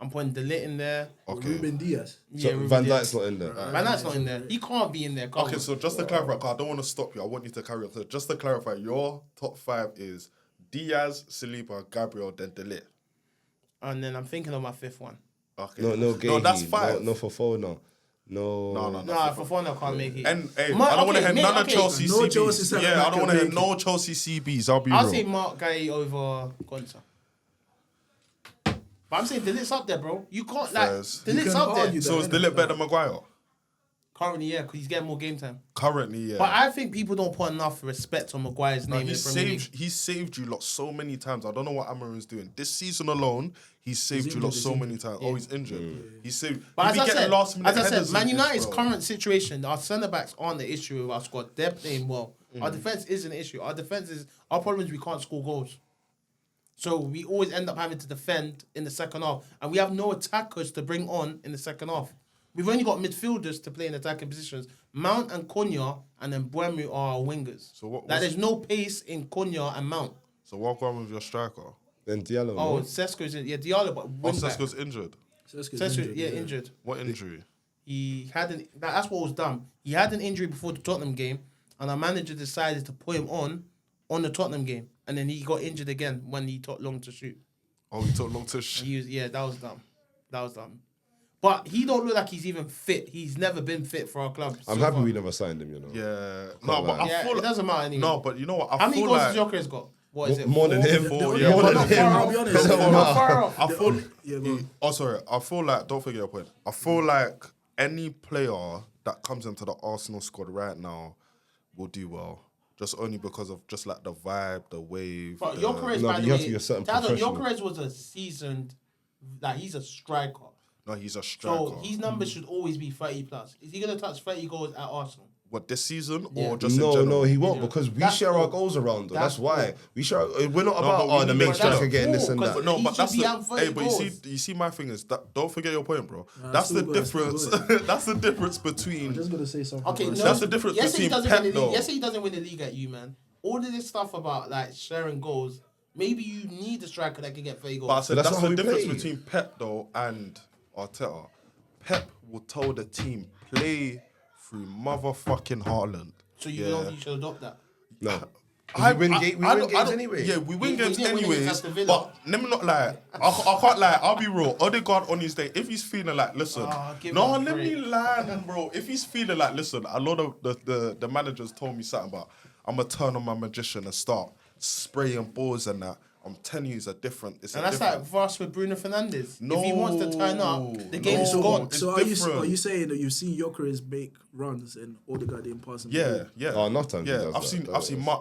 [SPEAKER 1] I'm putting De Ligt in there.
[SPEAKER 2] Okay.
[SPEAKER 3] Ruben Diaz.
[SPEAKER 4] So
[SPEAKER 1] Ruben
[SPEAKER 4] Van
[SPEAKER 1] Diaz.
[SPEAKER 4] Dijk's not in there.
[SPEAKER 1] Van Dijk's not in there. He can't be in there. Can't
[SPEAKER 2] Okay,
[SPEAKER 1] we?
[SPEAKER 2] so just to clarify, 'cause I don't want to stop you. I want you to carry on. So just to clarify, your top 5 is Diaz, Saliba, Gabriel, then De Ligt.
[SPEAKER 1] And then I'm thinking of my 5th one.
[SPEAKER 2] Okay.
[SPEAKER 4] No,
[SPEAKER 2] No, that's 5.
[SPEAKER 4] No, for four, no. No.
[SPEAKER 1] Nah, for fun, I can't make it.
[SPEAKER 2] And hey,
[SPEAKER 1] Mark-
[SPEAKER 2] I don't want to
[SPEAKER 1] okay,
[SPEAKER 2] hear none of
[SPEAKER 1] okay.
[SPEAKER 2] Chelsea
[SPEAKER 3] No
[SPEAKER 2] CBs.
[SPEAKER 3] Chelsea centre
[SPEAKER 2] Yeah,
[SPEAKER 3] back
[SPEAKER 2] I don't
[SPEAKER 3] can
[SPEAKER 2] want to hear
[SPEAKER 3] make
[SPEAKER 2] no Chelsea CBs. I'll be
[SPEAKER 1] I'll
[SPEAKER 2] real.
[SPEAKER 1] say Mark Guy over Gonza. But I'm saying De Ligt's up there, bro. You can't
[SPEAKER 2] Fairs.
[SPEAKER 1] De
[SPEAKER 3] You
[SPEAKER 1] Ligt's
[SPEAKER 3] can
[SPEAKER 1] up there.
[SPEAKER 3] argue that.
[SPEAKER 2] So is De Ligt better than Maguire?
[SPEAKER 1] Currently, yeah, because he's getting more game time.
[SPEAKER 2] Currently, yeah.
[SPEAKER 1] But I think people don't put enough respect on Maguire's name in
[SPEAKER 2] he
[SPEAKER 1] the Premier League.
[SPEAKER 2] saved you lot so many times. I don't know what Amarin's doing. This season alone, he's saved you lot
[SPEAKER 3] injured,
[SPEAKER 2] so
[SPEAKER 3] he's
[SPEAKER 2] many times. Oh, he's injured. He's saved.
[SPEAKER 1] But
[SPEAKER 2] He
[SPEAKER 1] as
[SPEAKER 2] be
[SPEAKER 1] I
[SPEAKER 2] getting
[SPEAKER 1] said,
[SPEAKER 2] last-minute headers
[SPEAKER 1] Man
[SPEAKER 2] in this,
[SPEAKER 1] United's
[SPEAKER 2] bro.
[SPEAKER 1] current situation, our centre backs aren't the issue with our squad. They're playing well.
[SPEAKER 2] Mm.
[SPEAKER 1] Our defense is an issue. Our problem is we can't score goals. So we always end up having to defend in the second half, and we have no attackers to bring on in the second half. We've only got midfielders to play in attacking positions. Mount and Konya, and then Buemu are our wingers.
[SPEAKER 2] So what-
[SPEAKER 1] Like, there's no pace in Konya and Mount.
[SPEAKER 2] So what going with your striker?
[SPEAKER 4] Then Diallo.
[SPEAKER 1] Oh,
[SPEAKER 4] no?
[SPEAKER 1] Sesko's in, Diallo, but
[SPEAKER 2] Oh,
[SPEAKER 1] wing back.
[SPEAKER 2] Sesko's injured.
[SPEAKER 1] Sesko, injured.
[SPEAKER 2] What injury?
[SPEAKER 1] He had that's what was done. He had an injury before the Tottenham game, and our manager decided to put him on the Tottenham game, and then he got injured again when he took long to shoot.
[SPEAKER 2] Oh, he took long to
[SPEAKER 1] That was dumb. But he don't look like he's even fit. He's never been fit for our club.
[SPEAKER 4] I'm
[SPEAKER 1] so
[SPEAKER 4] happy
[SPEAKER 1] far.
[SPEAKER 4] we never signed him, you know.
[SPEAKER 2] Yeah. No, but I
[SPEAKER 1] Yeah,
[SPEAKER 2] feel
[SPEAKER 1] it doesn't matter anyway.
[SPEAKER 2] No, but you know what?
[SPEAKER 1] How many
[SPEAKER 2] feel
[SPEAKER 1] goals
[SPEAKER 2] like
[SPEAKER 1] has Jokeris got? What is it?
[SPEAKER 4] More than him.
[SPEAKER 2] Four,
[SPEAKER 3] Yeah,
[SPEAKER 2] yeah.
[SPEAKER 3] but
[SPEAKER 4] More than
[SPEAKER 3] not far,
[SPEAKER 4] him.
[SPEAKER 3] I'll be honest.
[SPEAKER 1] Not far off.
[SPEAKER 2] I feel.
[SPEAKER 3] Yeah, go on.
[SPEAKER 2] Oh, sorry. I feel like. Don't forget your point. I feel like any player that comes into the Arsenal squad right now will do well. Just only because of just like the vibe, the wave.
[SPEAKER 1] But
[SPEAKER 2] the-
[SPEAKER 1] Jokeris,
[SPEAKER 4] No,
[SPEAKER 1] by
[SPEAKER 4] but
[SPEAKER 1] the
[SPEAKER 4] you have
[SPEAKER 1] way,
[SPEAKER 4] to be a certain
[SPEAKER 1] Tadon,
[SPEAKER 4] professional.
[SPEAKER 1] Jokeris was a seasoned, like he's a striker.
[SPEAKER 2] No, he's a striker.
[SPEAKER 1] So his numbers should always be 30 plus. Is he gonna touch 30 goals at Arsenal?
[SPEAKER 2] What, this season
[SPEAKER 1] Yeah.
[SPEAKER 2] or just in general?
[SPEAKER 4] No, he won't because we
[SPEAKER 1] That's
[SPEAKER 4] share our
[SPEAKER 1] cool.
[SPEAKER 4] goals around. Though.
[SPEAKER 1] That's
[SPEAKER 4] That's why
[SPEAKER 1] cool.
[SPEAKER 4] we share. We're not
[SPEAKER 2] but
[SPEAKER 4] about
[SPEAKER 2] we
[SPEAKER 4] the
[SPEAKER 2] need
[SPEAKER 4] main
[SPEAKER 2] to-
[SPEAKER 4] striker
[SPEAKER 1] that's
[SPEAKER 4] getting this
[SPEAKER 1] cool,
[SPEAKER 4] and
[SPEAKER 1] 'cause
[SPEAKER 4] that.
[SPEAKER 2] No,
[SPEAKER 1] He
[SPEAKER 2] but
[SPEAKER 1] should
[SPEAKER 2] that's
[SPEAKER 1] be
[SPEAKER 2] the.
[SPEAKER 1] at 30
[SPEAKER 2] Hey, but
[SPEAKER 1] goals.
[SPEAKER 2] you see, my thing is that. Don't forget your point, bro.
[SPEAKER 3] Nah,
[SPEAKER 2] That's the
[SPEAKER 3] still good, still
[SPEAKER 2] difference.
[SPEAKER 3] good.
[SPEAKER 2] That's the difference
[SPEAKER 3] I'm
[SPEAKER 2] between.
[SPEAKER 3] just gonna say something.
[SPEAKER 1] Okay, no,
[SPEAKER 2] That's the difference
[SPEAKER 1] yes,
[SPEAKER 2] between
[SPEAKER 1] he doesn't
[SPEAKER 2] Pep,
[SPEAKER 1] win the
[SPEAKER 2] though.
[SPEAKER 1] league. Yes, he doesn't win the league at you, man. All of this stuff about like sharing goals. Maybe you need a striker that can get 30 goals.
[SPEAKER 2] But I said
[SPEAKER 4] that's
[SPEAKER 2] that's
[SPEAKER 4] not
[SPEAKER 2] the
[SPEAKER 4] how we
[SPEAKER 2] difference
[SPEAKER 4] play.
[SPEAKER 2] between Pep though and Arteta. Pep will tell the team play through motherfucking Haaland.
[SPEAKER 1] So you know you should adopt that.
[SPEAKER 4] No, we win games anyway.
[SPEAKER 2] Yeah, we win
[SPEAKER 1] We
[SPEAKER 2] games
[SPEAKER 1] didn't win
[SPEAKER 2] anyways.
[SPEAKER 1] against Aston Villa.
[SPEAKER 2] But let me not lie. I can't lie. I'll be real. Odegaard on his day, if he's feeling like, listen,
[SPEAKER 1] Give
[SPEAKER 2] no,
[SPEAKER 1] him a
[SPEAKER 2] let me
[SPEAKER 1] break.
[SPEAKER 2] land, bro. If he's feeling like, listen, a lot of the managers told me something about, I'm gonna turn on my magician and start spraying balls and that. I'm telling you, it's a different. It's
[SPEAKER 1] And
[SPEAKER 2] a
[SPEAKER 1] that's
[SPEAKER 2] different.
[SPEAKER 1] like for us with Bruno Fernandes.
[SPEAKER 2] No,
[SPEAKER 1] If he wants to turn up, the game's
[SPEAKER 2] no.
[SPEAKER 1] gone.
[SPEAKER 2] It's
[SPEAKER 3] So
[SPEAKER 2] different.
[SPEAKER 3] are you saying that you've seen Jokeris make runs and Odegaard in passing?
[SPEAKER 2] Yeah, yeah.
[SPEAKER 4] Oh, enough times he
[SPEAKER 2] Yeah,
[SPEAKER 4] does that.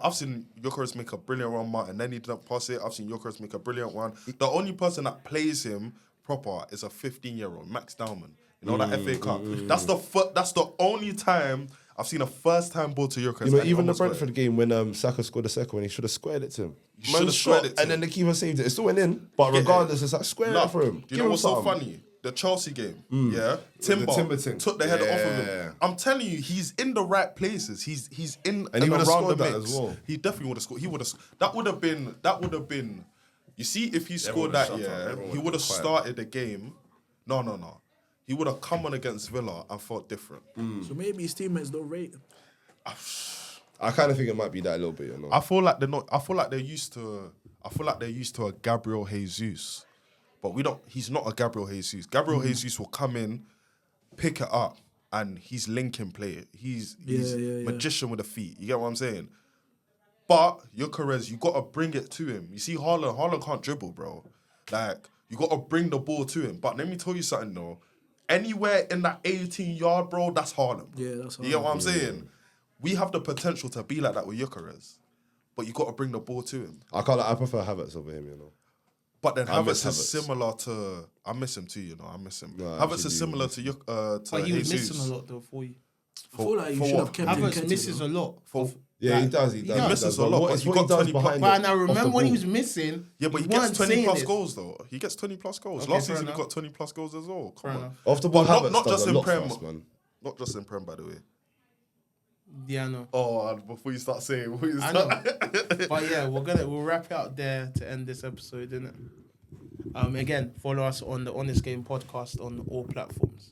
[SPEAKER 2] I've seen Jokeris make a brilliant run, and then he didn't pass it. I've seen Jokeris make a brilliant one. The only person that plays him proper is a 15-year-old, Max Dowman. You know that FA Cup. That's the only time I've seen a first-time ball to Jokeris.
[SPEAKER 4] You know,
[SPEAKER 2] and he
[SPEAKER 4] even the
[SPEAKER 2] almost got it.
[SPEAKER 4] Brentford game when Saka scored the second one, he should have squared it to him.
[SPEAKER 2] He
[SPEAKER 4] Man
[SPEAKER 2] should have
[SPEAKER 4] shot,
[SPEAKER 2] squared it to
[SPEAKER 4] and then
[SPEAKER 2] him.
[SPEAKER 4] the keeper saved it. It still went in, but
[SPEAKER 2] Yeah.
[SPEAKER 4] regardless, it's like square
[SPEAKER 2] Nah,
[SPEAKER 4] it for him.
[SPEAKER 2] do
[SPEAKER 4] Give
[SPEAKER 2] you know
[SPEAKER 4] him
[SPEAKER 2] what's so
[SPEAKER 4] something.
[SPEAKER 2] funny? The Chelsea game, yeah. Timber,
[SPEAKER 4] Timber thing.
[SPEAKER 2] took the header off of
[SPEAKER 4] Yeah.
[SPEAKER 2] him. I'm telling you, he's in the right places. He's in
[SPEAKER 4] And he
[SPEAKER 2] and
[SPEAKER 4] would've
[SPEAKER 2] around the
[SPEAKER 4] scored that
[SPEAKER 2] mix.
[SPEAKER 4] as well.
[SPEAKER 2] He definitely would have scored. He would have. That would have been. You see, if he scored
[SPEAKER 4] would've
[SPEAKER 2] that,
[SPEAKER 4] shut up.
[SPEAKER 2] yeah,
[SPEAKER 4] Everyone
[SPEAKER 2] he
[SPEAKER 4] would've
[SPEAKER 2] would have
[SPEAKER 4] been quiet.
[SPEAKER 2] started the game. No. He would have come on against Villa and felt different.
[SPEAKER 3] So maybe his teammates don't rate him.
[SPEAKER 4] I kind of think it might be that a little bit, you know.
[SPEAKER 2] I feel like they're not. I feel like they're used to. I feel like they're used to a Gabriel Jesus, but we don't. He's not a Gabriel Jesus. Gabriel Jesus will come in, pick it up, and he's linking play. He's
[SPEAKER 3] Yeah.
[SPEAKER 2] magician with the feet. You get what I'm saying? But Jokeris, you gotta bring it to him. You see, Haaland can't dribble, bro. Like you gotta bring the ball to him. But let me tell you something though. Anywhere in that 18-yard, bro, that's Haaland.
[SPEAKER 3] Yeah, that's
[SPEAKER 2] You get what I'm
[SPEAKER 3] Haaland.
[SPEAKER 2] saying? We have the potential to be like that with Jokeris, but you got to bring the ball to him.
[SPEAKER 4] I prefer Havertz over him, you know.
[SPEAKER 2] But then
[SPEAKER 4] I miss
[SPEAKER 2] Havertz is
[SPEAKER 4] Havertz.
[SPEAKER 2] similar to. I miss him too, you know. I miss him.
[SPEAKER 4] No,
[SPEAKER 2] Havertz
[SPEAKER 4] actually,
[SPEAKER 2] is similar to
[SPEAKER 1] But he was
[SPEAKER 2] Jesus.
[SPEAKER 1] missing a lot though for you.
[SPEAKER 3] I feel like you
[SPEAKER 2] for
[SPEAKER 3] should
[SPEAKER 2] what?
[SPEAKER 3] have kept him.
[SPEAKER 1] Havertz misses a lot.
[SPEAKER 2] For
[SPEAKER 4] Yeah, he
[SPEAKER 1] Like,
[SPEAKER 4] does. He
[SPEAKER 1] he
[SPEAKER 4] does.
[SPEAKER 1] does.
[SPEAKER 4] He
[SPEAKER 2] Misses
[SPEAKER 4] does.
[SPEAKER 2] a lot,
[SPEAKER 4] what-
[SPEAKER 2] but
[SPEAKER 4] it's
[SPEAKER 2] he
[SPEAKER 4] what he
[SPEAKER 2] got
[SPEAKER 4] does
[SPEAKER 2] 20
[SPEAKER 4] behind
[SPEAKER 1] But
[SPEAKER 4] it,
[SPEAKER 1] I
[SPEAKER 4] off the
[SPEAKER 1] remember when he
[SPEAKER 4] ball.
[SPEAKER 1] was missing.
[SPEAKER 2] Yeah, but he
[SPEAKER 1] you
[SPEAKER 2] gets
[SPEAKER 1] weren't
[SPEAKER 2] 20
[SPEAKER 1] saying
[SPEAKER 2] plus
[SPEAKER 1] this.
[SPEAKER 2] goals though. He gets 20 plus goals.
[SPEAKER 1] Okay,
[SPEAKER 2] Last
[SPEAKER 1] fair
[SPEAKER 2] season he
[SPEAKER 1] enough.
[SPEAKER 2] got 20 plus goals as well. Come
[SPEAKER 1] Fair
[SPEAKER 2] on.
[SPEAKER 1] enough.
[SPEAKER 4] Off the ball,
[SPEAKER 2] But
[SPEAKER 4] Havertz
[SPEAKER 2] not
[SPEAKER 4] does
[SPEAKER 2] just
[SPEAKER 4] a
[SPEAKER 2] in
[SPEAKER 4] lot for
[SPEAKER 2] Prem.
[SPEAKER 4] us, man.
[SPEAKER 2] Not just in Prem, by the way.
[SPEAKER 1] Yeah, I know.
[SPEAKER 2] Oh, and before you start saying,
[SPEAKER 1] I know. But yeah, we'll wrap it up there to end this episode, innit? Again, follow us on the Honest Game podcast on all platforms.